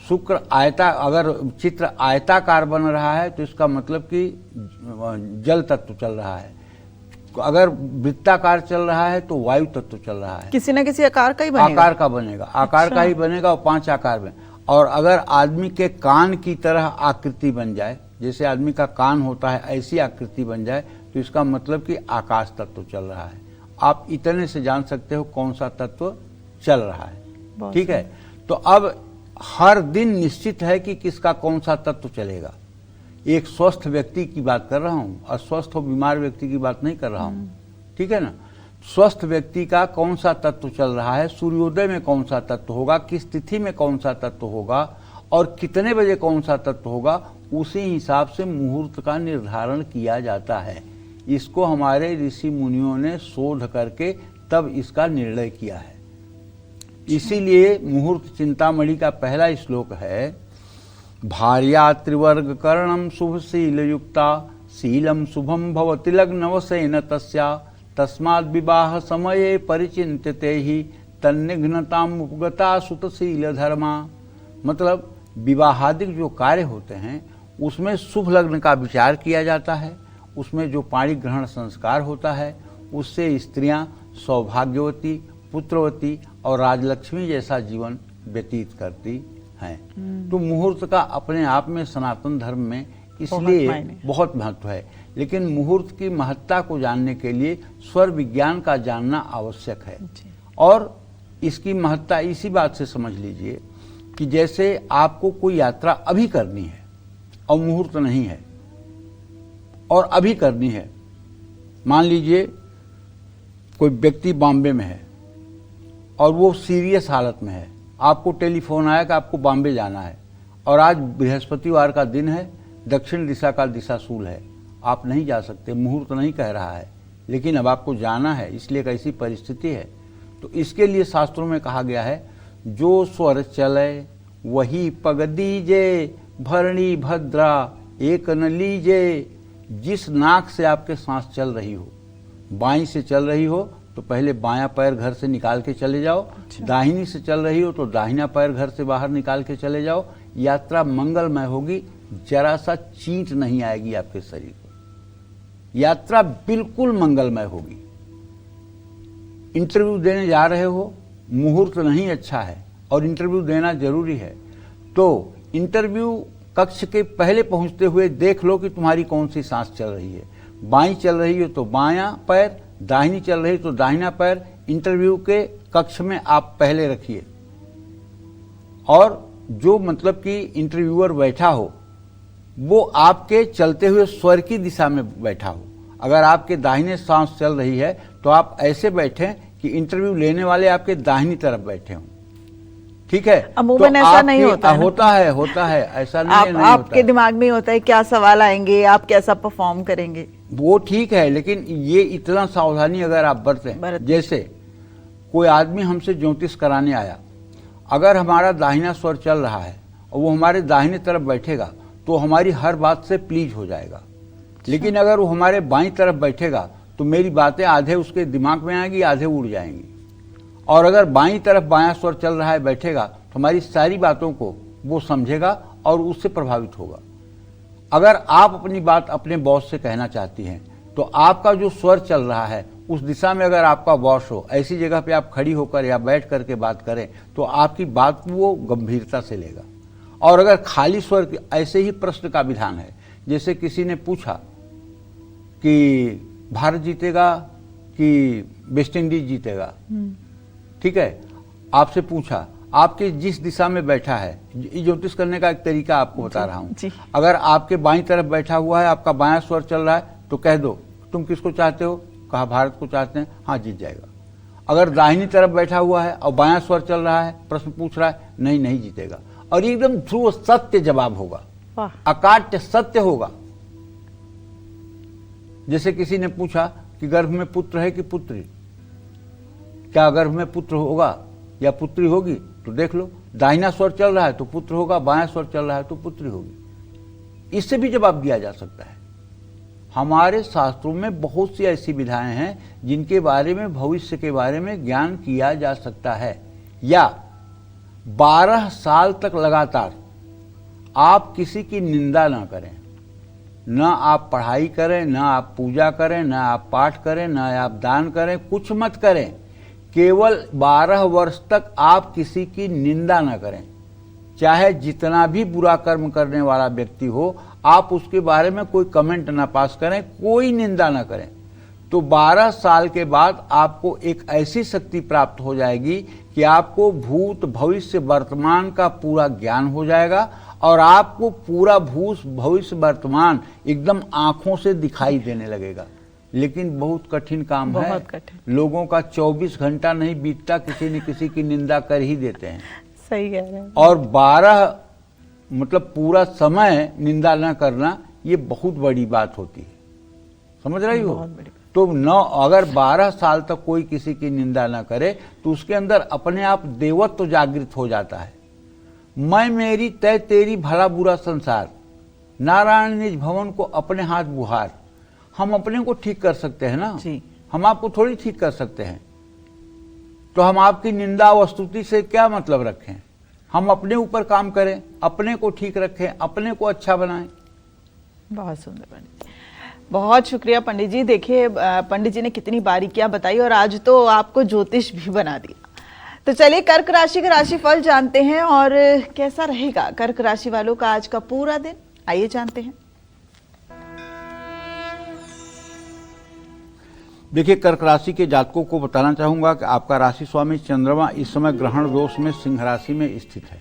C: शुक्र अगर चित्र आयताकार बन रहा है तो इसका मतलब कि जल तत्व चल रहा है। अगर वृत्ताकार चल रहा है तो वायु तत्व चल रहा है।
A: किसी न किसी आकार का ही बनेगा।
C: आकार का बनेगा। आकार का ही बनेगा और 5 आकार में। और अगर आदमी के कान की तरह आकृति बन जाए, जैसे आदमी का कान होता है ऐसी आकृति बन जाए, तो इसका मतलब कि आकाश तत्व चल रहा है। आप इतने से जान सकते हो कौन सा तत्व चल रहा है। ठीक है। तो अब हर दिन निश्चित है कि किसका कौन सा तत्व चलेगा। एक स्वस्थ व्यक्ति की बात कर रहा हूं, अस्वस्थ और बीमार व्यक्ति की बात नहीं कर रहा हूं। ठीक है ना? स्वस्थ व्यक्ति का कौन सा तत्व चल रहा है, सूर्योदय में कौन सा तत्व होगा, किस तिथि में कौन सा तत्व होगा, और कितने बजे कौन सा तत्व होगा, उसी हिसाब से मुहूर्त का निर्धारण किया जाता है। इसको हमारे ऋषि मुनियों ने शोध करके तब इसका निर्णय किया है। इसीलिए मुहूर्त चिंतामणि का पहला श्लोक है, भार्या त्रिवर्ग कर्णम शुभ शील युक्ता शीलम शुभम भवति लग्नवसेन तस्या तस्माद् विवाह समये परिचिन्त्यते ही तन्निघ्नताम उपगता सुतशील धर्मा। मतलब विवाहादिक जो कार्य होते हैं उसमें शुभ लग्न का विचार किया जाता है। उसमें जो पाणी ग्रहण संस्कार होता है उससे स्त्रियां सौभाग्यवती, पुत्रवती और राजलक्ष्मी जैसा जीवन व्यतीत करती हैं। तो मुहूर्त का अपने आप में सनातन धर्म में इसलिए बहुत महत्व है। लेकिन मुहूर्त की महत्ता को जानने के लिए स्वर विज्ञान का जानना आवश्यक है। और इसकी महत्ता इसी बात से समझ लीजिए कि जैसे आपको कोई यात्रा अभी करनी है और मुहूर्त नहीं है और अभी करनी है। मान लीजिए कोई व्यक्ति बॉम्बे में है और वो सीरियस हालत में है, आपको टेलीफोन आया कि आपको बॉम्बे जाना है और आज बृहस्पतिवार का दिन है, दक्षिण दिशा का दिशाशूल है, आप नहीं जा सकते, मुहूर्त नहीं कह रहा है, लेकिन अब आपको जाना है, इसलिए एक ऐसी परिस्थिति है। तो इसके लिए शास्त्रों में कहा गया है, जो स्वर चले वही पग दीजे, भरणी भद्रा एक न लीजे। जिस नाक से आपके सांस चल रही हो, बाईं से चल रही हो तो पहले बायां पैर घर से निकाल के चले जाओ, दाहिनी से चल रही हो तो दाहिना पैर घर से बाहर निकाल के चले जाओ। यात्रा मंगलमय होगी, जरा सा चींट नहीं आएगी आपके शरीर को, यात्रा बिल्कुल मंगलमय होगी। इंटरव्यू देने जा रहे हो, मुहूर्त नहीं अच्छा है और इंटरव्यू देना जरूरी है, तो इंटरव्यू कक्ष के पहले पहुंचते हुए देख लो कि तुम्हारी कौन सी सांस चल रही है। बाईं चल रही हो तो बायां पैर, दाहिनी चल रही तो दाहिना पैर इंटरव्यू के कक्ष में आप पहले रखिए। और जो मतलब कि इंटरव्यूअर बैठा हो वो आपके चलते हुए स्वर की दिशा में बैठा हो। अगर आपके दाहिने सांस चल रही है तो आप ऐसे बैठें कि इंटरव्यू लेने वाले आपके दाहिनी तरफ बैठे हों। ठीक है,
A: अमूमन
C: तो
A: ऐसा नहीं होता है।
C: होता है ऐसा नहीं नहीं
A: आपके
C: होता।
A: दिमाग में होता है क्या सवाल आएंगे, आप कैसा परफॉर्म करेंगे,
C: वो ठीक है, लेकिन ये इतना सावधानी अगर आप बरतें, जैसे कोई आदमी हमसे ज्योतिष कराने आया, अगर हमारा दाहिना स्वर चल रहा है और वो हमारे दाहिने तरफ बैठेगा तो हमारी हर बात से प्लीज हो जाएगा। लेकिन अगर वो हमारे बाईं तरफ बैठेगा तो मेरी बातें आधे उसके दिमाग में आएंगी, आधे उड़ जाएंगी। और अगर बाईं तरफ बायां स्वर चल रहा है बैठेगा तो हमारी सारी बातों को वो समझेगा और उससे प्रभावित होगा। अगर आप अपनी बात अपने बॉस से कहना चाहती हैं तो आपका जो स्वर चल रहा है उस दिशा में अगर आपका बॉस हो, ऐसी जगह पे आप खड़ी होकर या बैठ करके बात करें तो आपकी बात वो गंभीरता से लेगा। और अगर खाली स्वर, ऐसे ही प्रश्न का विधान है, जैसे किसी ने पूछा कि भारत जीतेगा कि वेस्ट इंडीज जीतेगा, ठीक है, आपसे पूछा, आपके जिस दिशा में बैठा है, ज्योतिष करने का एक तरीका आपको बता रहा हूं। अगर आपके बाईं तरफ बैठा हुआ है, आपका बायां स्वर चल रहा है तो कह दो तुम किसको चाहते हो, कहा भारत को चाहते हैं, हाँ जीत जाएगा। अगर दाहिनी तरफ बैठा हुआ है और बायां स्वर चल रहा है, प्रश्न पूछ रहा है, नहीं नहीं जीतेगा। और एकदम ध्रुव सत्य जवाब होगा, अकाट्य सत्य होगा। जैसे किसी ने पूछा कि गर्भ में पुत्र है कि पुत्री, क्या गर्भ में पुत्र होगा या पुत्री होगी, तो देख लो दाहिना स्वर चल रहा है तो पुत्र होगा, बायां स्वर चल रहा है तो पुत्री होगी। इससे भी जवाब दिया जा सकता है। हमारे शास्त्रों में बहुत सी ऐसी विधाएं हैं जिनके बारे में, भविष्य के बारे में ज्ञान किया जा सकता है। या 12 साल तक लगातार आप किसी की निंदा ना करें, न आप पढ़ाई करें, न आप पूजा करें, न आप पाठ करें, न आप दान करें, कुछ मत करें। केवल 12 वर्ष तक आप किसी की निंदा न करें। चाहे जितना भी बुरा कर्म करने वाला व्यक्ति हो, आप उसके बारे में कोई कमेंट ना पास करें, कोई निंदा ना करें। तो 12 साल के बाद आपको एक ऐसी शक्ति प्राप्त हो जाएगी कि आपको भूत भविष्य वर्तमान का पूरा ज्ञान हो जाएगा और आपको पूरा भूत भविष्य वर्तमान एकदम आंखों से दिखाई देने लगेगा। लेकिन बहुत कठिन काम है, लोगों का 24 घंटा नहीं बीतता किसी न किसी की निंदा कर ही देते हैं।
A: सही कह रहे हैं।
C: और 12 मतलब पूरा समय निंदा न करना, ये बहुत बड़ी बात होती है, समझ रही हो। तो अगर 12 साल तक कोई किसी की निंदा न करे तो उसके अंदर अपने आप देवत्व जागृत हो जाता है। मैं मेरी तय तेरी भला बुरा संसार, नारायण निज भवन को अपने हाथ बुहार। हम अपने को ठीक कर सकते हैं ना
A: जी।
C: हम आपको थोड़ी ठीक कर सकते हैं। तो हम आपकी निंदा व स्तुति से क्या मतलब रखें। हम अपने ऊपर काम करें, अपने को ठीक रखें, अपने को अच्छा बनाएं।
A: बहुत सुंदर पंडित जी, बहुत शुक्रिया पंडित जी। देखिए पंडित जी ने कितनी बारीकियां बताई और आज तो आपको ज्योतिष भी बना दिया। तो चलिए कर्क राशि का राशिफल जानते हैं और कैसा रहेगा कर्क राशि वालों का आज का पूरा दिन, आइए जानते हैं।
C: देखिए, कर्क राशि के जातकों को बताना चाहूंगा कि आपका राशि स्वामी चंद्रमा इस समय ग्रहण दोष में सिंह राशि में स्थित है।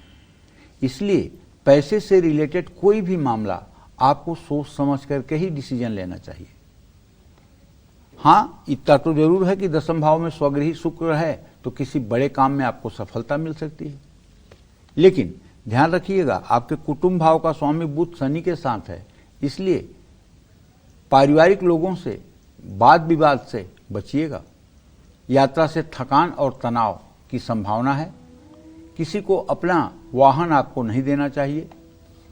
C: इसलिए पैसे से रिलेटेड कोई भी मामला आपको सोच समझ करके ही डिसीजन लेना चाहिए। हाँ, इतना तो जरूर है कि दसम भाव में स्वगृही शुक्र है तो किसी बड़े काम में आपको सफलता मिल सकती है। लेकिन ध्यान रखिएगा, आपके कुटुंब भाव का स्वामी बुध शनि के साथ है, इसलिए पारिवारिक लोगों से वाद विवाद से बचिएगा। यात्रा से थकान और तनाव की संभावना है। किसी को अपना वाहन आपको नहीं देना चाहिए।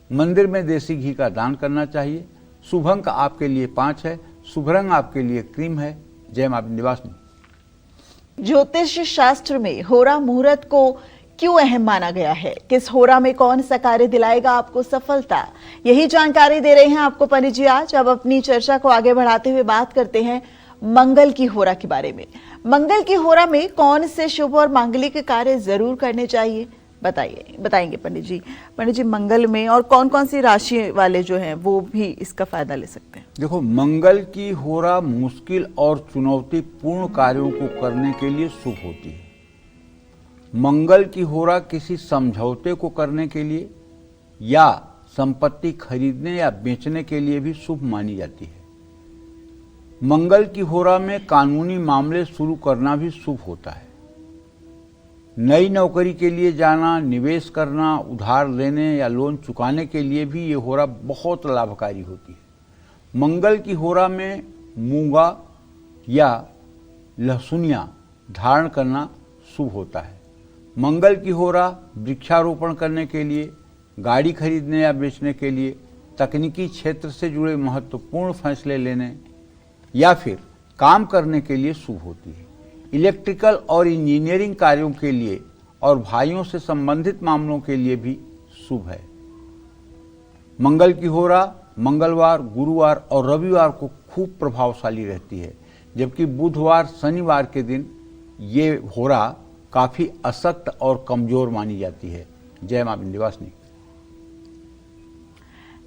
C: मंदिर में देसी घी का दान करना चाहिए। शुभ अंक आपके लिए 5 है। शुभ रंग आपके लिए क्रीम है। जय मां विंध्यवासिनी।
A: ज्योतिष शास्त्र में होरा मुहूर्त को क्यों अहम माना गया है, किस होरा में कौन सा कार्य दिलाएगा आपको सफलता, यही जानकारी दे रहे हैं आपको पंडित जी आज। अब अपनी चर्चा को आगे बढ़ाते हुए बात करते हैं मंगल की होरा के बारे में। मंगल की होरा में कौन से शुभ और मांगलिक कार्य जरूर करने चाहिए, बताएंगे पंडित जी। पंडित जी, मंगल में और कौन कौन सी राशि वाले जो हैं वो भी इसका फायदा ले सकते हैं?
C: देखो, मंगल की होरा मुश्किल और चुनौतीपूर्ण कार्यों को करने के लिए शुभ होती है। मंगल की होरा किसी समझौते को करने के लिए या संपत्ति खरीदने या बेचने के लिए भी शुभ मानी जाती है। मंगल की होरा में कानूनी मामले शुरू करना भी शुभ होता है। नई नौकरी के लिए जाना, निवेश करना, उधार लेने या लोन चुकाने के लिए भी ये होरा बहुत लाभकारी होती है। मंगल की होरा में मूंगा या लहसुनिया धारण करना शुभ होता है। मंगल की होरा वृक्षारोपण करने के लिए, गाड़ी खरीदने या बेचने के लिए, तकनीकी क्षेत्र से जुड़े महत्वपूर्ण फैसले लेने या फिर काम करने के लिए शुभ होती है। इलेक्ट्रिकल और इंजीनियरिंग कार्यों के लिए और भाइयों से संबंधित मामलों के लिए भी शुभ है। मंगल की होरा मंगलवार, गुरुवार और रविवार को खूब प्रभावशाली रहती है, जबकि बुधवार, शनिवार के दिन ये होरा काफी असक्त और कमजोर मानी जाती है। जय मां विंध्यवासिनी।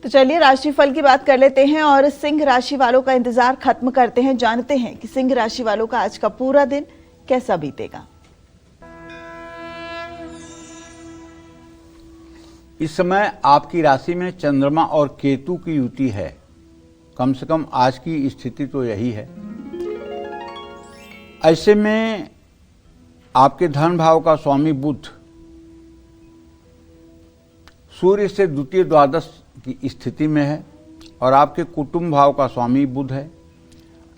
A: तो चलिए राशिफल की बात कर लेते हैं और सिंह राशि वालों का इंतजार खत्म करते हैं। जानते हैं कि सिंह राशि वालों का आज का पूरा दिन कैसा बीतेगा।
C: इस समय आपकी राशि में चंद्रमा और केतु की युति है। कम से कम आज की स्थिति तो यही है। ऐसे में आपके धन भाव का स्वामी बुध सूर्य से द्वितीय द्वादश की स्थिति में है और आपके कुटुंब भाव का स्वामी बुध है।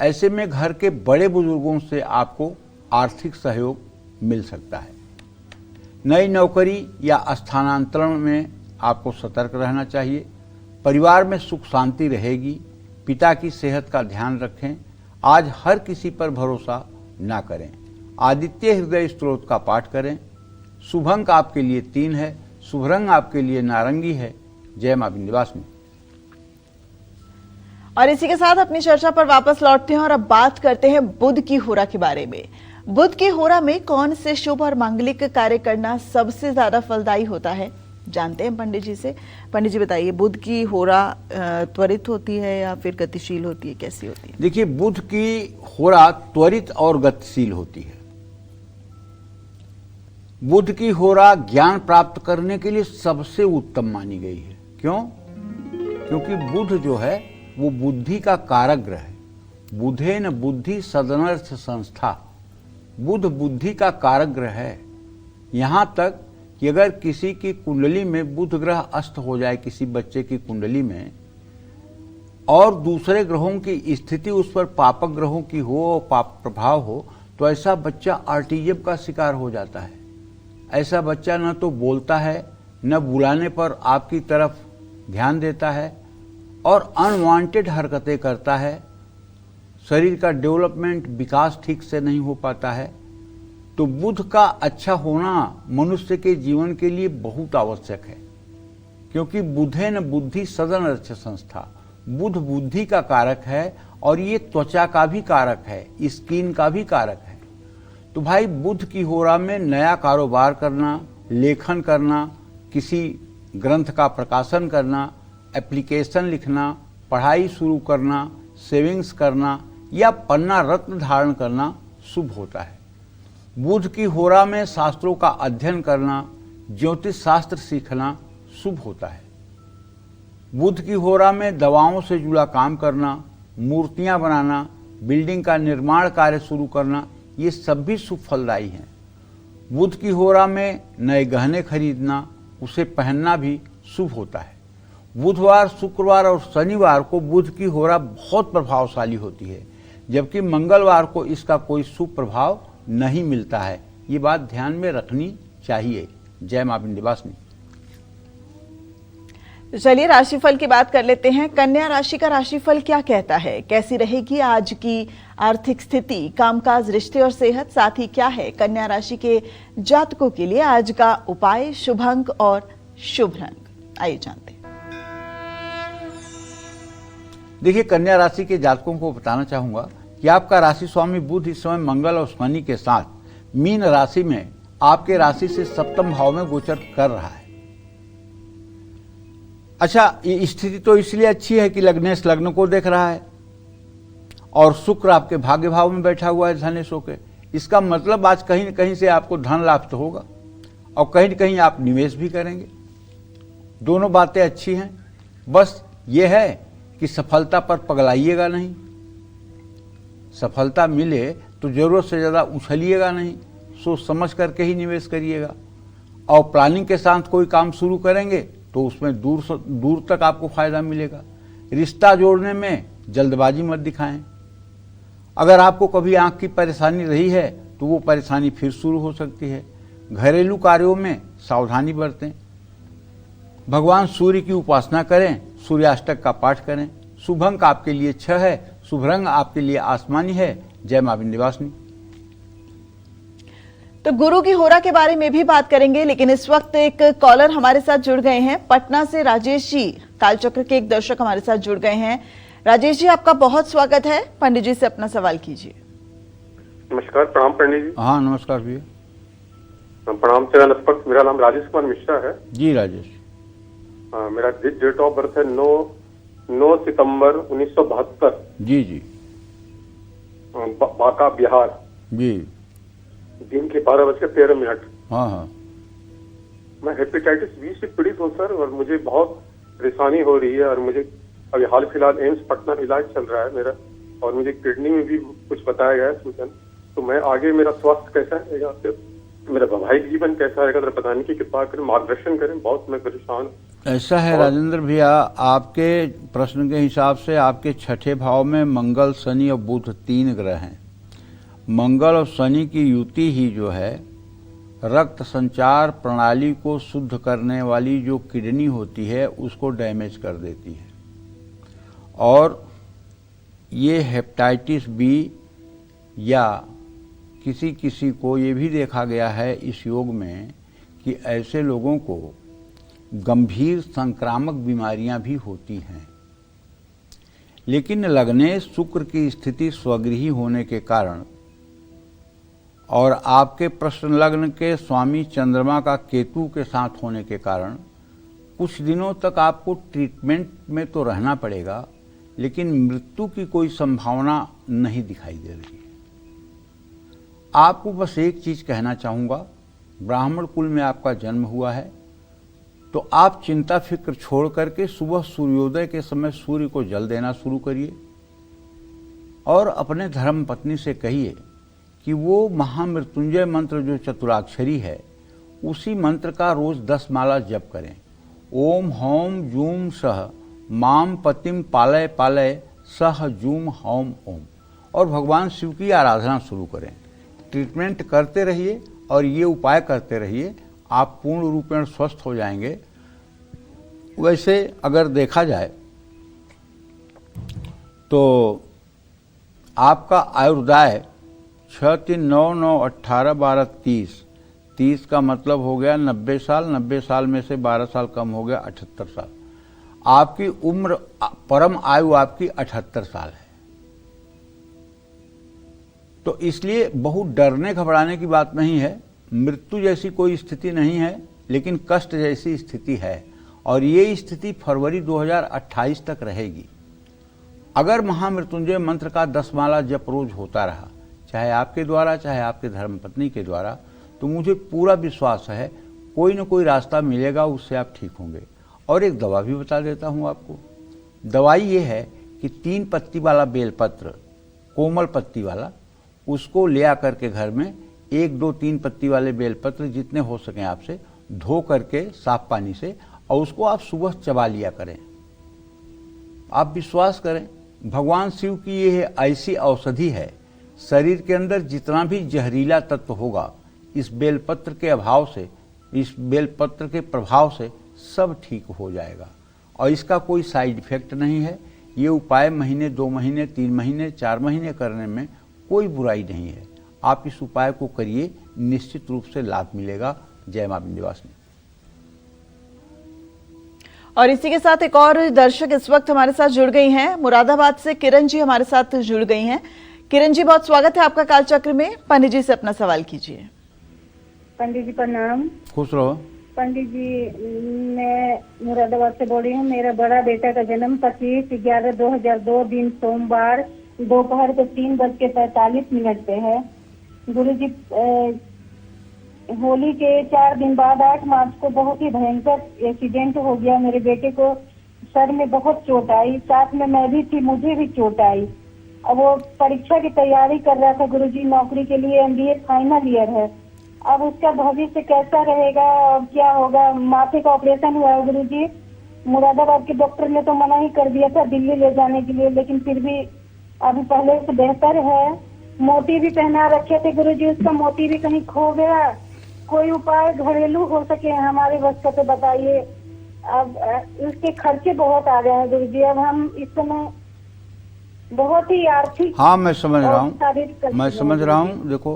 C: ऐसे में घर के बड़े बुजुर्गों से आपको आर्थिक सहयोग मिल सकता है। नई नौकरी या स्थानांतरण में आपको सतर्क रहना चाहिए। परिवार में सुख शांति रहेगी। पिता की सेहत का ध्यान रखें। आज हर किसी पर भरोसा ना करें। आदित्य हृदय स्तोत्र का पाठ करें। शुभ अंक आपके लिए 3 है। शुभ रंग आपके लिए नारंगी है। जय मां विंध्यवासिनी।
A: और इसी के साथ अपनी चर्चा पर वापस लौटते हैं और अब बात करते हैं बुध की होरा के बारे में। बुध की होरा में कौन से शुभ और मांगलिक कार्य करना सबसे ज्यादा फलदायी होता है, जानते हैं पंडित जी से। पंडित जी बताइए, बुध की होरा त्वरित होती है या फिर गतिशील होती है, कैसी होती है?
C: देखिए, बुध की होरा त्वरित और गतिशील होती है। बुध की होरा ज्ञान प्राप्त करने के लिए सबसे उत्तम मानी गई है। क्यों? क्योंकि बुध जो है वो बुद्धि का कारक ग्रह है। बुधेन बुद्धि सदनर्थ संस्था। बुध बुद्धि का कारक ग्रह है। यहाँ तक कि अगर किसी की कुंडली में बुध ग्रह अस्त हो जाए, किसी बच्चे की कुंडली में, और दूसरे ग्रहों की स्थिति उस पर पापक ग्रहों की हो और पाप प्रभाव हो, तो ऐसा बच्चा ऑटिज्म का शिकार हो जाता है। ऐसा बच्चा न तो बोलता है, न बुलाने पर आपकी तरफ ध्यान देता है और अनवांटेड हरकतें करता है। शरीर का डेवलपमेंट, विकास ठीक से नहीं हो पाता है। तो बुध का अच्छा होना मनुष्य के जीवन के लिए बहुत आवश्यक है, क्योंकि बुधेन बुद्धि सदन रच संस्था, बुध बुद्धि का कारक है और ये त्वचा का भी कारक है, स्किन का भी कारक है। तो भाई बुध की होरा में नया कारोबार करना, लेखन करना, किसी ग्रंथ का प्रकाशन करना, एप्लीकेशन लिखना, पढ़ाई शुरू करना, सेविंग्स करना या पन्ना रत्न धारण करना शुभ होता है। बुध की होरा में शास्त्रों का अध्ययन करना, ज्योतिष शास्त्र सीखना शुभ होता है। बुध की होरा में दवाओं से जुड़ा काम करना, मूर्तियां बनाना, बिल्डिंग का निर्माण कार्य शुरू करना, ये सब भी शुभ फलदायी हैं। बुध की होरा में नए गहने खरीदना, उसे पहनना भी शुभ होता है। बुधवार, शुक्रवार और शनिवार को बुध की होरा बहुत प्रभावशाली होती है, जबकि मंगलवार को इसका कोई शुभ प्रभाव नहीं मिलता है। ये बात ध्यान में रखनी चाहिए। जय मां विंध्यवासिनी।
A: चलिए राशिफल की बात कर लेते हैं। कन्या राशि का राशिफल क्या कहता है? कैसी रहेगी आज की आर्थिक स्थिति, कामकाज, रिश्ते और सेहत? साथ ही क्या है कन्या राशि के जातकों के लिए आज का उपाय, शुभ अंक और शुभ रंग? आइए जानते हैं।
C: देखिए, कन्या राशि के जातकों को बताना चाहूंगा कि आपका राशि स्वामी बुध इस समय मंगल और शनि के साथ मीन राशि में आपके राशि से सप्तम भाव में गोचर कर रहा है। अच्छा, ये स्थिति तो इसलिए अच्छी है कि लग्नेश लग्न को देख रहा है और शुक्र आपके भाग्य भाव में बैठा हुआ है धनेश होकर। इसका मतलब आज कहीं न कहीं से आपको धन लाभ तो होगा और कहीं न कहीं आप निवेश भी करेंगे। दोनों बातें अच्छी हैं। बस ये है कि सफलता पर पगलाइएगा नहीं। सफलता मिले तो जरूरत से ज्यादा उछलिएगा नहीं, सोच समझ करके ही निवेश करिएगा। और प्लानिंग के साथ कोई काम शुरू करेंगे तो उसमें दूर तक आपको फायदा मिलेगा। रिश्ता जोड़ने में जल्दबाजी मत दिखाएं। अगर आपको कभी आंख की परेशानी रही है तो वो परेशानी फिर शुरू हो सकती है। घरेलू कार्यों में सावधानी बरतें। भगवान सूर्य की उपासना करें, सूर्याष्टक का पाठ करें। शुभ अंक आपके लिए 6 है, शुभ रंग आपके लिए आसमानी है। जय मां विंध्यवासिनी।
A: तो गुरु की होरा के बारे में भी बात करेंगे, लेकिन इस वक्त एक कॉलर हमारे साथ जुड़ गए हैं। पटना से राजेश जी, कालचक्र के एक दर्शक हमारे साथ जुड़ गए हैं। राजेश जी, आपका बहुत स्वागत है। पंडित जी से अपना सवाल कीजिए।
F: नमस्कार, प्रणाम पंडित जी।
C: हाँ नमस्कार भैया।
F: प्रणाम से नमस्कार। मेरा नाम राजेश कुमार मिश्रा है।
C: जी राजेश।
F: मेरा डेट ऑफ बर्थ है 9 सितंबर 1972।
C: जी जी।
F: बांका बिहार।
C: जी।
F: दिन के 12:13।
C: हाँ हाँ।
F: मैं हेपेटाइटिस बी से पीड़ित हूँ सर, और मुझे बहुत परेशानी हो रही है। और मुझे अभी हाल फिलहाल एम्स पटना इलाज चल रहा है मेरा, और मुझे किडनी में भी कुछ बताया गया है सूजन। तो मैं आगे मेरा स्वास्थ्य कैसा रहेगा, मेरा वैवाहिक जीवन कैसा रहेगा, जरा बताने की कृपा करें, मार्गदर्शन करें। बहुत मैं परेशान।
C: ऐसा है राजेंद्र भैया, आपके प्रश्न के हिसाब से आपके छठे भाव में मंगल, शनि और बुध 3 ग्रह हैं। मंगल और शनि की युति ही जो है रक्त संचार प्रणाली को शुद्ध करने वाली जो किडनी होती है उसको डैमेज कर देती है। और ये हेपेटाइटिस बी या किसी को ये भी देखा गया है इस योग में कि ऐसे लोगों को गंभीर संक्रामक बीमारियां भी होती हैं। लेकिन लग्ने शुक्र की स्थिति स्वगृही होने के कारण और आपके प्रश्न लग्न के स्वामी चंद्रमा का केतु के साथ होने के कारण कुछ दिनों तक आपको ट्रीटमेंट में तो रहना पड़ेगा, लेकिन मृत्यु की कोई संभावना नहीं दिखाई दे रही है। आपको बस एक चीज कहना चाहूंगा, ब्राह्मण कुल में आपका जन्म हुआ है तो आप चिंता फिक्र छोड़ करके सुबह सूर्योदय के समय सूर्य को जल देना शुरू करिए और अपने धर्म पत्नी से कहिए कि वो महामृत्युंजय मंत्र जो चतुराक्षरी है उसी मंत्र का रोज 10 माला जप करें। ओम हौम जूम सह माम पतिम पालय पालय सह जूम हौम ओम, और भगवान शिव की आराधना शुरू करें। ट्रीटमेंट करते रहिए और ये उपाय करते रहिए, आप पूर्ण रूपेण स्वस्थ हो जाएंगे। वैसे अगर देखा जाए तो आपका आयुर्दाय 6, 3, 9, 9, 18, 12, 30 का मतलब हो गया 90 साल। 90 साल में से 12 साल कम हो गया 78 साल। आपकी उम्र, परम आयु आपकी 78 साल है। तो इसलिए बहुत डरने घबराने की बात नहीं है। मृत्यु जैसी कोई स्थिति नहीं है, लेकिन कष्ट जैसी स्थिति है, और ये स्थिति फरवरी 2028 तक रहेगी। अगर महामृत्युंजय मंत्र का 10 माला जप रोज होता रहा, चाहे आपके द्वारा चाहे आपके धर्मपत्नी के द्वारा, तो मुझे पूरा विश्वास है कोई न कोई रास्ता मिलेगा, उससे आप ठीक होंगे। और एक दवा भी बता देता हूं आपको। दवाई ये है कि 3 पत्ती वाला बेलपत्र, कोमल पत्ती वाला, उसको ले आकर के घर में 1, 2, 3 पत्ती वाले बेलपत्र जितने हो सकें आपसे धो करके साफ पानी से, और उसको आप सुबह चबा लिया करें। आप विश्वास करें, भगवान शिव की यह ऐसी औषधि है, शरीर के अंदर जितना भी जहरीला तत्व होगा इस बेलपत्र के अभाव से, इस बेलपत्र के प्रभाव से सब ठीक हो जाएगा। और इसका कोई साइड इफेक्ट नहीं है। ये उपाय महीने, 2 महीने, 3 महीने, 4 महीने करने में कोई बुराई नहीं है। आप इस उपाय को करिए, निश्चित रूप से लाभ मिलेगा। जय मां विंध्यवासिनी।
A: और इसी के साथ एक और दर्शक इस वक्त हमारे साथ जुड़ गई हैं। मुरादाबाद से किरण जी हमारे साथ जुड़ गई हैं। किरण जी, बहुत स्वागत है आपका कालचक्र में। पंडित जी से अपना सवाल कीजिए।
G: पंडित जी प्रणाम।
C: खुश रहो।
G: पंडित जी, मैं मुरादाबाद से बोल रही हूँ। मेरा बड़ा बेटा का जन्म 25/11/2002 दिन सोमवार दोपहर को 3:45 पे है। गुरुजी, होली के 4 दिन बाद 8 मार्च को बहुत ही भयंकर एक्सीडेंट हो गया। मेरे बेटे को सर में बहुत चोट आई, साथ में मैं भी थी, मुझे भी चोट आई। अब वो परीक्षा की तैयारी कर रहा था गुरुजी, नौकरी के लिए, MBA फाइनल ईयर है। अब उसका भविष्य कैसा रहेगा और क्या होगा? माथे का ऑपरेशन हुआ है गुरुजी। मुरादाबाद के डॉक्टर ने तो मना ही कर दिया था दिल्ली ले जाने के लिए, लेकिन फिर भी अभी पहले से बेहतर है। मोती भी पहना रखे थे गुरुजी, उसका मोती भी कहीं खो गया। कोई उपाय घरेलू हो सके हमारे बस का तो बताइए। अब उसके खर्चे बहुत आ गए हैं गुरुजी। अब हम इस समय बहुत ही आर्थिक,
C: हाँ, मैं समझ रहा हूँ, मैं
G: शारीरिक
C: समझ रहा हूँ। देखो,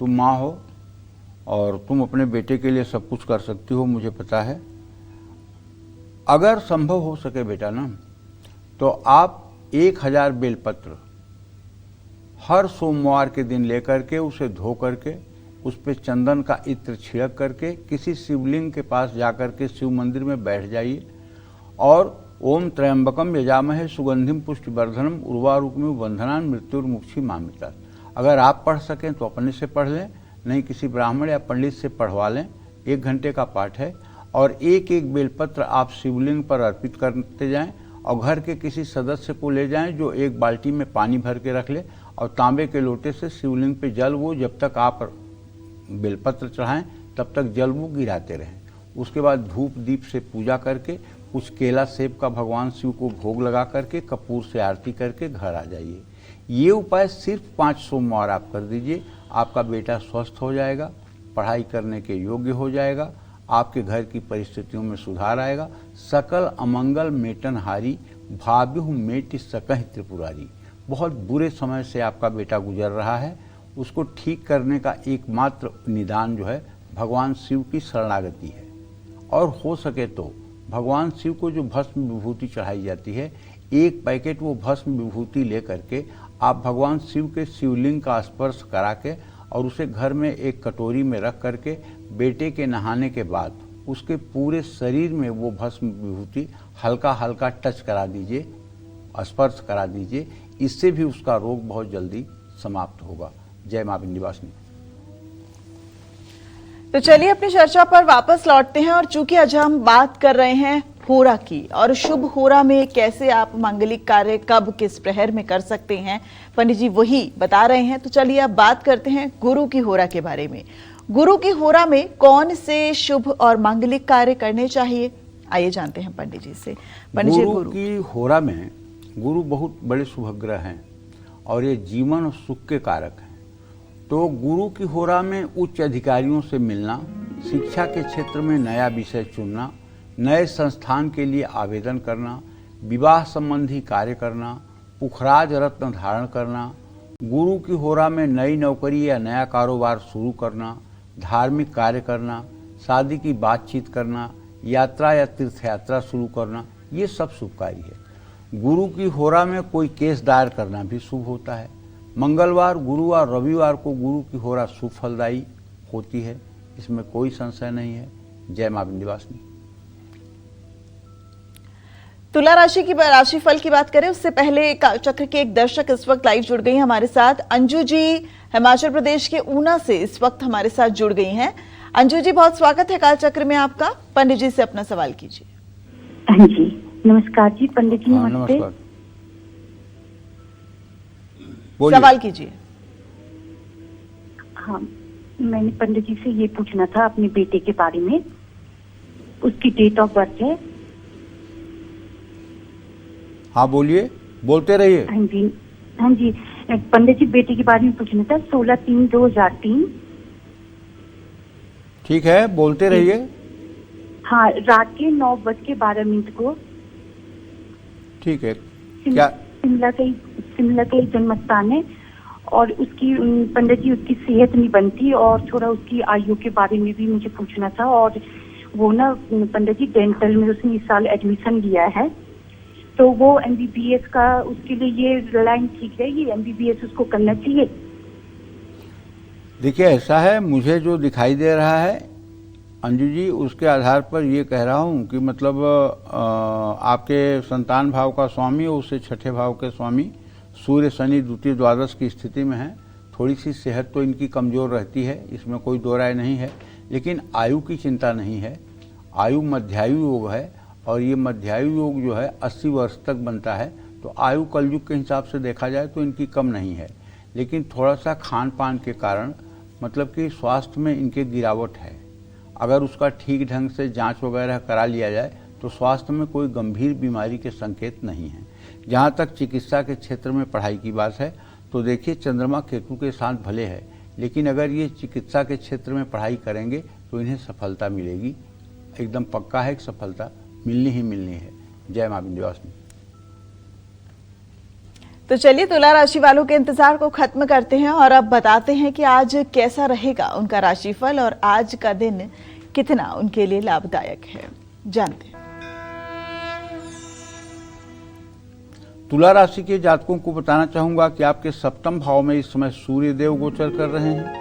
C: तुम माँ हो और तुम अपने बेटे के लिए सब कुछ कर सकती हो, मुझे पता है। अगर संभव हो सके बेटा ना, तो आप 1000 बेलपत्र हर सोमवार के दिन लेकर के उसे धो करके उस पर चंदन का इत्र छिड़क करके किसी शिवलिंग के पास जाकर के शिव मंदिर में बैठ जाइए और ओम त्र्यंबकम यजामहे सुगंधिम पुष्टिवर्धनम उर्वारुकमिव बंधनान मृत्युर्मुक्षी मामिता। अगर आप पढ़ सकें तो अपने से पढ़ लें, नहीं किसी ब्राह्मण या पंडित से पढ़वा लें। 1 घंटे का पाठ है और एक एक बेलपत्र आप शिवलिंग पर अर्पित करते जाएं और घर के किसी सदस्य को ले जाएं जो एक बाल्टी में पानी भर के रख ले और तांबे के लोटे से शिवलिंग पे जल वो जब तक आप बेलपत्र चढ़ाएं तब तक जल वो गिराते रहें। उसके बाद धूप दीप से पूजा करके कुछ केला सेब का भगवान शिव को भोग लगा करके कपूर से आरती करके घर आ जाइए। ये उपाय सिर्फ 5 सोमवार आप कर दीजिए। आपका बेटा स्वस्थ हो जाएगा, पढ़ाई करने के योग्य हो जाएगा, आपके घर की परिस्थितियों में सुधार आएगा। सकल अमंगल मेटन हारी भाव्यु मेट सकहि त्रिपुरारी। बहुत बुरे समय से आपका बेटा गुजर रहा है, उसको ठीक करने का एकमात्र निदान जो है भगवान शिव की शरणागति है। और हो सके तो भगवान शिव को जो भस्म विभूति चढ़ाई जाती है, 1 पैकेट वो भस्म विभूति ले करके आप भगवान शिव के शिवलिंग का स्पर्श करा के और उसे घर में एक कटोरी में रख करके बेटे के नहाने के बाद उसके पूरे शरीर में वो भस्म विभूति हल्का हल्का टच करा दीजिए, स्पर्श करा दीजिए। इससे भी उसका रोग बहुत जल्दी समाप्त होगा। जय मां विंध्यवासिनी।
A: तो चलिए अपनी चर्चा पर वापस लौटते हैं। और चूंकि आज हम बात कर रहे हैं होरा की और शुभ होरा में कैसे आप मांगलिक कार्य कब किस प्रहर में कर सकते हैं, पंडित जी वही बता रहे हैं। तो चलिए अब बात करते हैं गुरु की होरा के बारे में। गुरु की होरा में कौन से शुभ और मांगलिक कार्य करने चाहिए, आइए जानते हैं पंडित जी से। पंडित जी,
C: गुरु की होरा में गुरु बहुत बड़े शुभग्रह हैं और ये जीवन और सुख के कारक हैं। तो गुरु की होरा में उच्च अधिकारियों से मिलना, शिक्षा के क्षेत्र में नया विषय चुनना, नए संस्थान के लिए आवेदन करना, विवाह संबंधी कार्य करना, पुखराज रत्न धारण करना, गुरु की होरा में नई नौकरी या नया कारोबार शुरू करना, धार्मिक कार्य करना, शादी की बातचीत करना, यात्रा या तीर्थ यात्रा शुरू करना, ये सब शुभकारी है। गुरु की होरा में कोई केस दायर करना भी शुभ होता है। मंगलवार, गुरुवार, रविवार को गुरु की होरा शुभ फलदायी होती है, इसमें कोई संशय नहीं है। जय मां विंध्यवासिनी।
A: तुला राशि की राशिफल की बात करें उससे पहले चक्र के एक दर्शक इस वक्त लाइव जुड़ गई हैं हमारे साथ। अंजू जी हिमाचल प्रदेश के ऊना से इस वक्त हमारे साथ जुड़ गई हैं। अंजू जी, बहुत स्वागत है काल चक्र में आपका। पंडित जी से अपना सवाल कीजिए।
H: हाँ जी, नमस्कार जी पंडित जी। नमस्ते।
C: नमस्कार,
A: सवाल कीजिए।
H: हाँ, मैंने पंडित जी से ये पूछना था अपने बेटे के बारे में। उसकी डेट ऑफ बर्थ है।
C: हाँ बोलिए, बोलते रहिए।
H: हाँ जी, हाँ जी पंडित जी, बेटे के बारे में पूछना था। 16/3/2003।
C: ठीक है, बोलते रहिए।
H: हाँ, रात के 9:12 को।
C: ठीक है। क्या
H: शिमला का ही जन्म स्थान है। और उसकी पंडित जी उसकी सेहत नहीं बनती और थोड़ा उसकी आयु के बारे में भी मुझे पूछना था। और वो ना पंडित जी डेंटल में उसने इस साल एडमिशन लिया है, तो वो MBBS का उसके लिए ये लाइन ठीक है, ये MBBS उसको करना चाहिए।
C: देखिए, ऐसा है, मुझे जो दिखाई दे रहा है अंजू जी, उसके आधार पर ये कह रहा हूँ कि मतलब आपके संतान भाव का स्वामी और उससे छठे भाव के स्वामी सूर्य शनि द्वितीय द्वादश की स्थिति में है। थोड़ी सी सेहत तो इनकी कमजोर रहती है, इसमें कोई दो राय नहीं है, लेकिन आयु की चिंता नहीं है। आयु मध्यायु योग है और ये मध्यायु योग जो है 80 वर्ष तक बनता है, तो आयु कलयुग के हिसाब से देखा जाए तो इनकी कम नहीं है। लेकिन थोड़ा सा खान पान के कारण मतलब कि स्वास्थ्य में इनके गिरावट है। अगर उसका ठीक ढंग से जांच वगैरह करा लिया जाए तो स्वास्थ्य में कोई गंभीर बीमारी के संकेत नहीं है। जहाँ तक चिकित्सा के क्षेत्र में पढ़ाई की बात है तो देखिए, चंद्रमा केतु के साथ भले है, लेकिन अगर ये चिकित्सा के क्षेत्र में पढ़ाई करेंगे तो इन्हें सफलता मिलेगी। एकदम पक्का है कि सफलता मिलनी ही मिलनी है। जय मां विंध्यवासिनी।
A: तो चलिए, तुला राशि वालों के इंतजार को खत्म करते हैं और अब बताते हैं कि आज कैसा रहेगा उनका राशिफल और आज का दिन कितना उनके लिए लाभदायक है। जानते हैं।
C: तुला राशि के जातकों को बताना चाहूंगा कि आपके सप्तम भाव में इस समय सूर्य देव गोचर कर रहे हैं।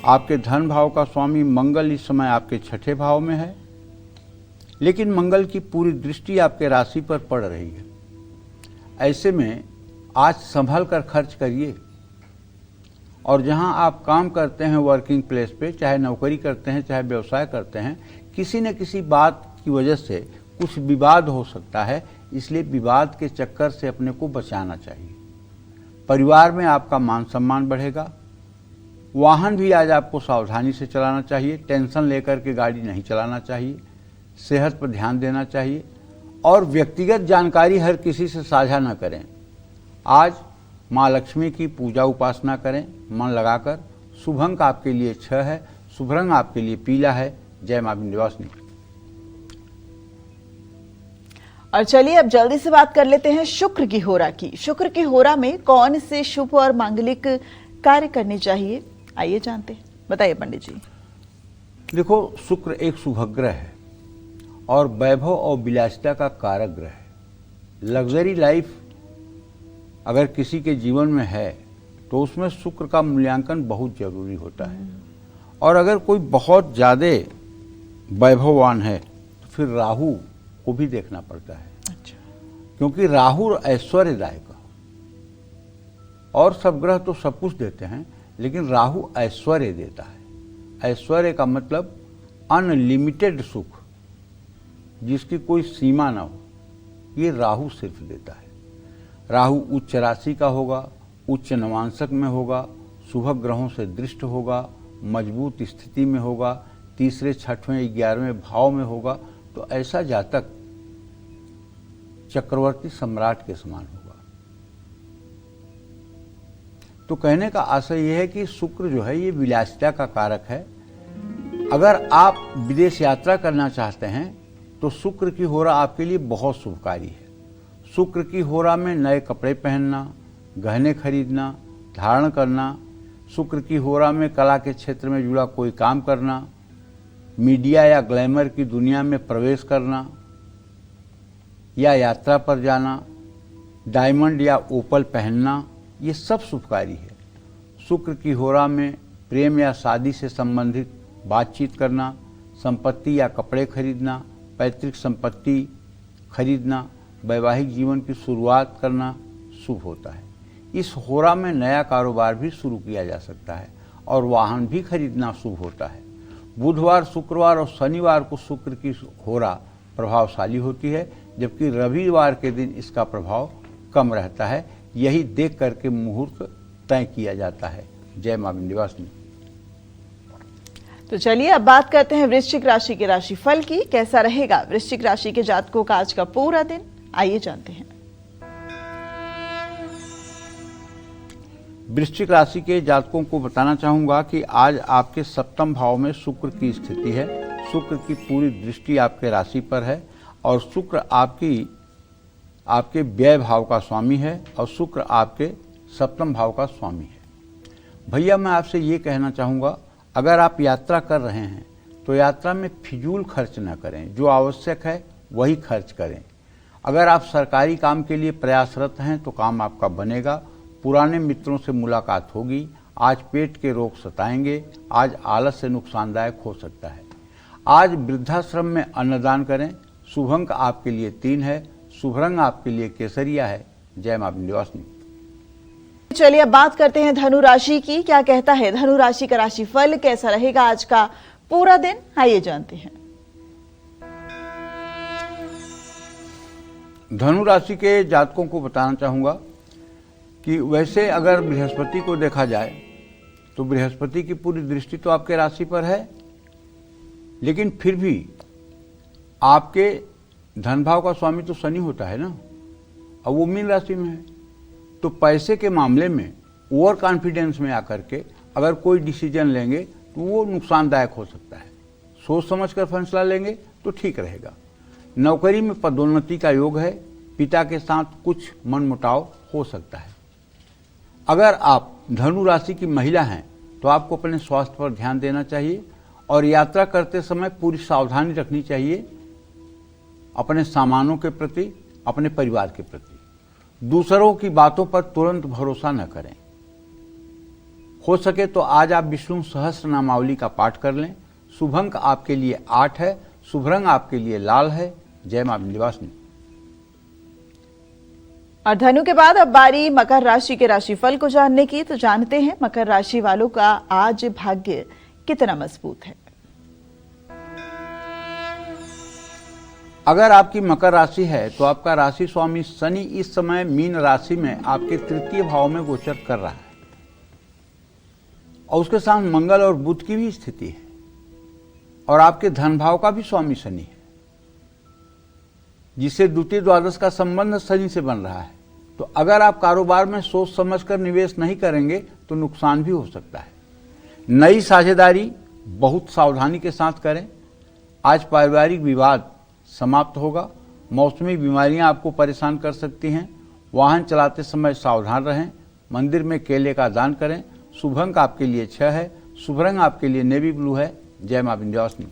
C: आपके धन भाव का स्वामी मंगल इस समय आपके छठे भाव में है, लेकिन मंगल की पूरी दृष्टि आपके राशि पर पड़ रही है। ऐसे में आज संभल कर खर्च करिए और जहां आप काम करते हैं वर्किंग प्लेस पे, चाहे नौकरी करते हैं चाहे व्यवसाय करते हैं, किसी न किसी बात की वजह से कुछ विवाद हो सकता है, इसलिए विवाद के चक्कर से अपने को बचाना चाहिए। परिवार में आपका मान सम्मान बढ़ेगा। वाहन भी आज आपको सावधानी से चलाना चाहिए, टेंशन लेकर के गाड़ी नहीं चलाना चाहिए। सेहत पर ध्यान देना चाहिए और व्यक्तिगत जानकारी हर किसी से साझा न करें। आज माँ लक्ष्मी की पूजा उपासना करें मन लगाकर। शुभ अंक आपके लिए 6 है, शुभ रंग आपके लिए पीला है। जय मां विंध्यवासिनी।
A: और चलिए अब जल्दी से बात कर लेते हैं शुक्र की होरा की। शुक्र की होरा में कौन से शुभ और मांगलिक कार्य करने चाहिए, आइए जानते हैं। बताइए पंडित जी।
C: देखो, शुक्र एक शुभग्रह है और वैभव और विलासिता का कारक ग्रह है। लग्जरी लाइफ अगर किसी के जीवन में है तो उसमें शुक्र का मूल्यांकन बहुत जरूरी होता है। और अगर कोई बहुत ज़्यादा वैभववान है तो फिर राहु को भी देखना पड़ता है।
A: अच्छा।
C: क्योंकि राहु ऐश्वर्यदायक है और सब ग्रह तो सब कुछ देते हैं, लेकिन राहु ऐश्वर्य देता है। ऐश्वर्य का मतलब अनलिमिटेड सुख, जिसकी कोई सीमा ना हो, ये राहु सिर्फ देता है। राहु उच्च राशि का होगा, उच्च नवांशक में होगा, शुभ ग्रहों से दृष्ट होगा, मजबूत स्थिति में होगा, तीसरे, छठवें, 11वें भाव में होगा, तो ऐसा जातक चक्रवर्ती सम्राट के समान होगा। तो कहने का आशय यह है कि शुक्र जो है ये विलासिता का कारक है। अगर आप विदेश यात्रा करना चाहते हैं तो शुक्र की होरा आपके लिए बहुत शुभकारी है। शुक्र की होरा में नए कपड़े पहनना, गहने खरीदना, धारण करना, शुक्र की होरा में कला के क्षेत्र में जुड़ा कोई काम करना, मीडिया या ग्लैमर की दुनिया में प्रवेश करना या यात्रा पर जाना, डायमंड या ओपल पहनना, ये सब शुभकारी है। शुक्र की होरा में प्रेम या शादी से संबंधित बातचीत करना, संपत्ति या कपड़े खरीदना, पैतृक संपत्ति खरीदना, वैवाहिक जीवन की शुरुआत करना शुभ होता है। इस होरा में नया कारोबार भी शुरू किया जा सकता है और वाहन भी खरीदना शुभ होता है। बुधवार, शुक्रवार और शनिवार को शुक्र की होरा प्रभावशाली होती है, जबकि रविवार के दिन इसका प्रभाव कम रहता है। यही देख करके मुहूर्त तय किया जाता है। जय मां विंध्यवासिनी।
A: तो चलिए अब बात करते हैं वृश्चिक राशि के राशिफल की। कैसा रहेगा वृश्चिक राशि के जातकों का आज का पूरा दिन, आइए जानते हैं।
C: वृश्चिक राशि के जातकों को बताना चाहूंगा कि आज आपके सप्तम भाव में शुक्र की स्थिति है। शुक्र की पूरी दृष्टि आपके राशि पर है और शुक्र आपके व्यय भाव का स्वामी है और शुक्र आपके सप्तम भाव का स्वामी है। भैया मैं आपसे ये कहना चाहूँगा, अगर आप यात्रा कर रहे हैं तो यात्रा में फिजूल खर्च न करें, जो आवश्यक है वही खर्च करें। अगर आप सरकारी काम के लिए प्रयासरत हैं तो काम आपका बनेगा। पुराने मित्रों से मुलाकात होगी। आज पेट के रोग सताएंगे। आज आलस्य नुकसानदायक हो सकता है। आज वृद्धाश्रम में अन्नदान करें। शुभ अंक आपके लिए 3 है। शुभ रंग आपके लिए केसरिया है। जय मां विंध्यवासिनी।
A: चलिए अब बात करते हैं धनु राशि की। क्या कहता है धनु राशि का राशिफल, कैसा रहेगा आज का पूरा दिन, आइए जानते हैं।
C: धनु राशि के जातकों को बताना चाहूंगा कि वैसे अगर बृहस्पति को देखा जाए तो बृहस्पति की पूरी दृष्टि तो आपके राशि पर है, लेकिन फिर भी आपके धन भाव का स्वामी तो शनि होता है ना, अब वो मीन राशि में है। तो पैसे के मामले में ओवर कॉन्फिडेंस में आकर के अगर कोई डिसीजन लेंगे तो वो नुकसानदायक हो सकता है। सोच समझकर फैसला लेंगे तो ठीक रहेगा। नौकरी में पदोन्नति का योग है। पिता के साथ कुछ मनमुटाव हो सकता है। अगर आप धनु राशि की महिला हैं तो आपको अपने स्वास्थ्य पर ध्यान देना चाहिए और यात्रा करते समय पूरी सावधानी रखनी चाहिए अपने सामानों के प्रति, अपने परिवार के प्रति। दूसरों की बातों पर तुरंत भरोसा न करें। हो सके तो आज आप विष्णु सहस्त्र नामावली का पाठ कर लें। शुभ अंक आपके लिए 8 है। शुभ रंग आपके लिए लाल है। जय मां विंध्यवासिनी।
A: और धनु के बाद अब बारी मकर राशि के राशिफल को जानने की। तो जानते हैं मकर राशि वालों का आज भाग्य कितना मजबूत है।
C: अगर आपकी मकर राशि है तो आपका राशि स्वामी शनि इस समय मीन राशि में आपके तृतीय भाव में गोचर कर रहा है और उसके साथ मंगल और बुध की भी स्थिति है और आपके धन भाव का भी स्वामी शनि है, जिससे द्वितीय द्वादश का संबंध शनि से बन रहा है। तो अगर आप कारोबार में सोच समझकर निवेश नहीं करेंगे तो नुकसान भी हो सकता है। नई साझेदारी बहुत सावधानी के साथ करें। आज पारिवारिक विवाद समाप्त होगा। मौसमी बीमारियां आपको परेशान कर सकती हैं। वाहन चलाते समय सावधान रहें। मंदिर में केले का दान करें। शुभ अंक आपके लिए 6 है। शुभ रंग आपके लिए नेवी ब्लू है। जय मां विंध्यवासिनी।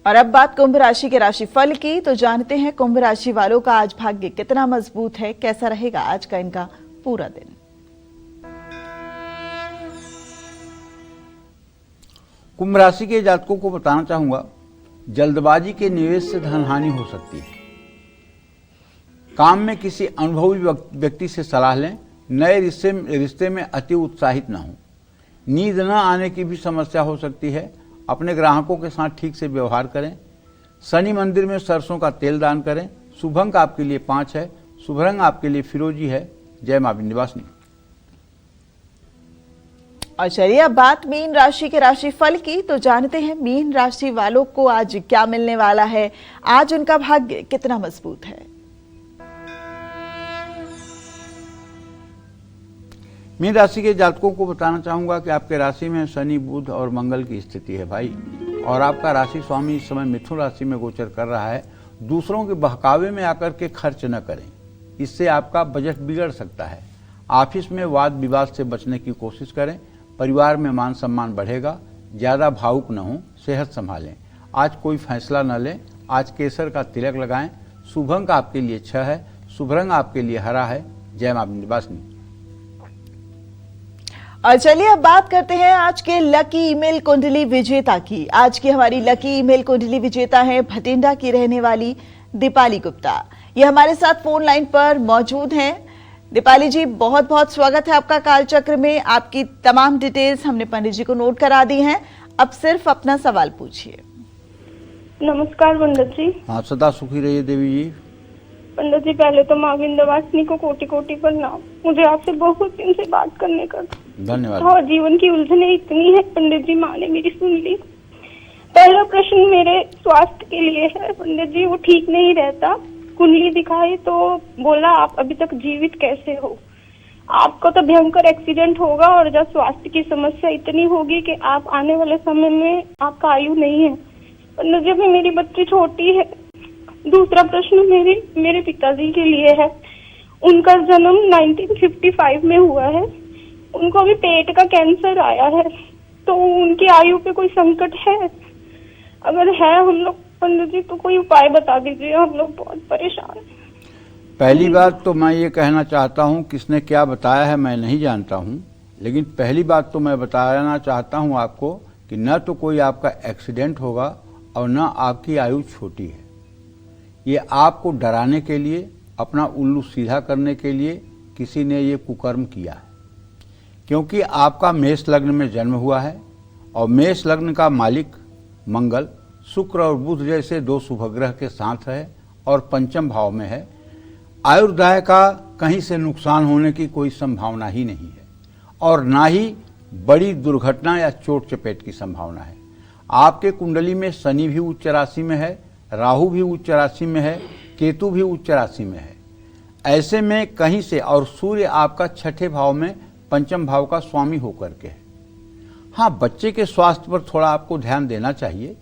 A: और अब बात कुंभ राशि के राशिफल की। तो जानते हैं कुंभ राशि वालों का आज भाग्य कितना मजबूत है, कैसा रहेगा आज का इनका पूरा दिन।
C: कुंभ राशि के जातकों को बताना चाहूंगा, जल्दबाजी के निवेश से धन हानि हो सकती है। काम में किसी अनुभवी व्यक्ति से सलाह लें। नए रिश्ते में अति उत्साहित न हो। नींद न आने की भी समस्या हो सकती है। अपने ग्राहकों के साथ ठीक से व्यवहार करें। शनि मंदिर में सरसों का तेल दान करें। शुभ अंक आपके लिए 5 है। शुभ रंग आपके लिए फिरोजी है। जय मां विंध्यवासिनी।
A: और चलिए अब बात मीन राशि के राशिफल की, तो जानते हैं मीन राशि वालों को आज क्या मिलने वाला है, आज उनका भाग्य कितना मजबूत है।
C: मीन राशि के जातकों को बताना चाहूंगा कि आपके राशि में शनि, बुध और मंगल की स्थिति है भाई, और आपका राशि स्वामी इस समय मिथुन राशि में गोचर कर रहा है। दूसरों के बहकावे में आकर के खर्च न करें, इससे आपका बजट बिगड़ सकता है। ऑफिस में वाद विवाद से बचने की कोशिश करें। परिवार में मान सम्मान बढ़ेगा। ज़्यादा भावुक न हो, सेहत संभालें। आज कोई फैसला न लें। आज केसर का तिलक लगाएं। शुभ अंक आपके लिए 6 है। शुभ रंग आपके लिए हरा है। जय मां विंध्यवासिनी।
A: और चलिए अब बात करते हैं आज के लकी ईमेल कुंडली विजेता की। आज की हमारी लकी ईमेल कुंडली विजेता है भटिंडा की रहने वाली दीपाली गुप्ता। ये हमारे साथ फोन लाइन पर मौजूद हैं। दीपाली जी, बहुत बहुत स्वागत है आपका कालचक्र में। आपकी तमाम डिटेल्स हमने पंडित जी को नोट करा दी हैं। अब सिर्फ अपना सवाल पूछिए।
E: नमस्कार पंडित जी।
C: हाँ, सदा सुखी रहिए देवी जी।
E: पंडित जी, पहले तो माँ विंध्यवासिनी को कोटि कोटि प्रणाम। मुझे आपसे बहुत दिन से बात करने का
C: धन्यवाद।
E: और जीवन की उलझने इतनी है पंडित जी, माँ ने मेरी सुन ली। पहला प्रश्न मेरे स्वास्थ्य के लिए है पंडित जी। वो ठीक नहीं रहता। कुंडली दिखाई तो बोला आप अभी तक जीवित कैसे हो, आपको तो भयंकर एक्सीडेंट होगा और जब स्वास्थ्य की समस्या इतनी होगी कि आप आने वाले समय में आपका आयु नहीं है। पंडित जी, अभी मेरी बच्ची छोटी है। दूसरा प्रश्न मेरे पिताजी के लिए है। उनका जन्म 1955 में हुआ है। उनको अभी पेट का कैंसर आया है, तो उनकी आयु पे कोई संकट है? अगर है हम लोग पंडित जी तो कोई उपाय बता दीजिए, हम लोग बहुत परेशान हैं।
C: पहली बात तो मैं ये कहना चाहता हूँ, किसने क्या बताया है मैं नहीं जानता हूँ, लेकिन पहली बात तो मैं बताना चाहता हूँ आपको कि न तो कोई आपका एक्सीडेंट होगा और न आपकी आयु छोटी है। ये आपको डराने के लिए, अपना उल्लू सीधा करने के लिए किसी ने ये कुकर्म किया है, क्योंकि आपका मेष लग्न में जन्म हुआ है और मेष लग्न का मालिक मंगल शुक्र और बुध जैसे 2 शुभ ग्रह के साथ है और पंचम भाव में है। आयुर्दाय का कहीं से नुकसान होने की कोई संभावना ही नहीं है और ना ही बड़ी दुर्घटना या चोट चपेट की संभावना है। आपके कुंडली में शनि भी उच्च राशि में है, राहु भी उच्च राशि में है, केतु भी उच्च राशि में है। ऐसे में कहीं से, और सूर्य आपका 6ठे भाव में पंचम भाव का स्वामी होकर के है। हाँ, बच्चे के स्वास्थ्य पर थोड़ा आपको ध्यान देना चाहिए।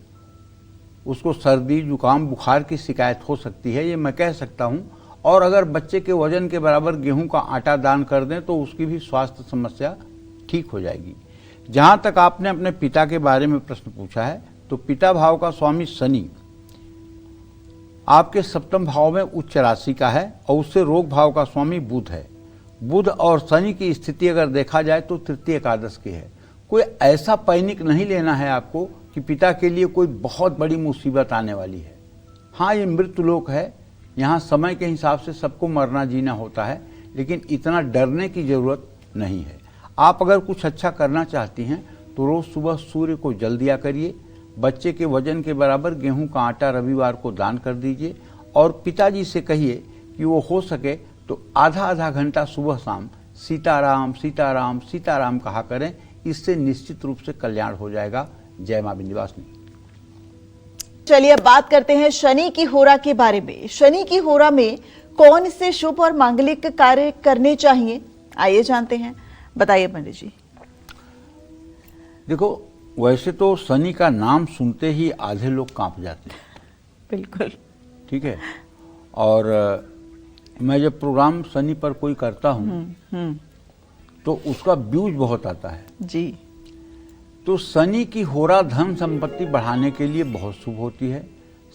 C: उसको सर्दी जुकाम बुखार की शिकायत हो सकती है, ये मैं कह सकता हूँ। और अगर बच्चे के वजन के बराबर गेहूं का आटा दान कर दें तो उसकी भी स्वास्थ्य समस्या ठीक हो जाएगी। जहाँ तक आपने अपने पिता के बारे में प्रश्न पूछा है, तो पिता भाव का स्वामी शनि आपके सप्तम भाव में उच्च राशि का है और उससे रोग भाव का स्वामी बुध है। बुध और शनि की स्थिति अगर देखा जाए तो तृतीय एकादश की है। कोई ऐसा पैनिक नहीं लेना है आपको कि पिता के लिए कोई बहुत बड़ी मुसीबत आने वाली है। हाँ, ये मृत्यु लोक है, यहाँ समय के हिसाब से सबको मरना जीना होता है, लेकिन इतना डरने की जरूरत नहीं है। आप अगर कुछ अच्छा करना चाहती हैं तो रोज सुबह सूर्य को जल दिया करिए। बच्चे के वजन के बराबर गेहूं का आटा रविवार को दान कर दीजिए और पिताजी से कहिए कि वो हो सके तो आधा घंटा सुबह शाम सीताराम सीताराम सीताराम कहा करें। इससे निश्चित रूप से कल्याण हो जाएगा। जय मां विंध्यवासिनी।
A: चलिए अब बात करते हैं शनि की होरा के बारे में। शनि की होरा में कौन से शुभ और मांगलिक कार्य करने चाहिए, आइए जानते हैं। बताइए पंडित जी।
C: देखो, वैसे तो शनि का नाम सुनते ही आधे लोग कांप जाते हैं।
A: बिल्कुल
C: ठीक है। और मैं जब प्रोग्राम शनि पर कोई करता हूँ तो उसका व्यूज बहुत आता है
A: जी।
C: तो शनि की होरा धन संपत्ति बढ़ाने के लिए बहुत शुभ होती है।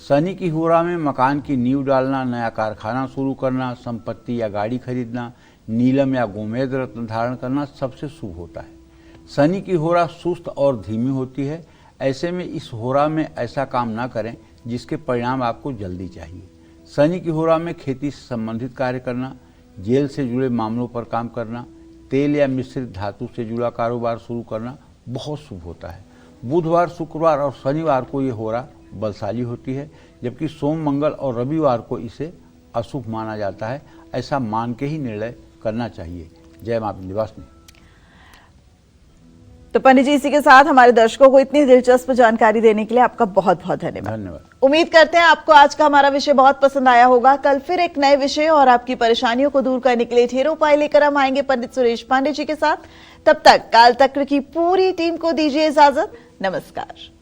C: शनि की होरा में मकान की नींव डालना, नया कारखाना शुरू करना, संपत्ति या गाड़ी खरीदना, नीलम या गोमेद रत्न धारण करना सबसे शुभ होता है। शनि की होरा सुस्त और धीमी होती है। ऐसे में इस होरा में ऐसा काम ना करें जिसके परिणाम आपको जल्दी चाहिए। शनि की होरा में खेती से संबंधित कार्य करना, जेल से जुड़े मामलों पर काम करना, तेल या मिश्रित धातु से जुड़ा कारोबार शुरू करना बहुत शुभ होता है। बुधवार, शुक्रवार और शनिवार को ये होरा बलशाली होती है, जबकि सोम, मंगल और रविवार को इसे अशुभ माना जाता है। ऐसा मान के ही निर्णय करना चाहिए। जय मां विंध्यवासिनी।
A: तो पंडित जी, इसी के साथ हमारे दर्शकों को इतनी दिलचस्प जानकारी देने के लिए आपका बहुत बहुत धन्यवाद। उम्मीद करते हैं आपको आज का हमारा विषय बहुत पसंद आया होगा। कल फिर एक नए विषय और आपकी परेशानियों को दूर करने के लिए ढेरों उपाय लेकर हम आएंगे पंडित सुरेश पांडे जी के साथ। तब तक काल तक्र की पूरी टीम को दीजिए इजाजत। नमस्कार।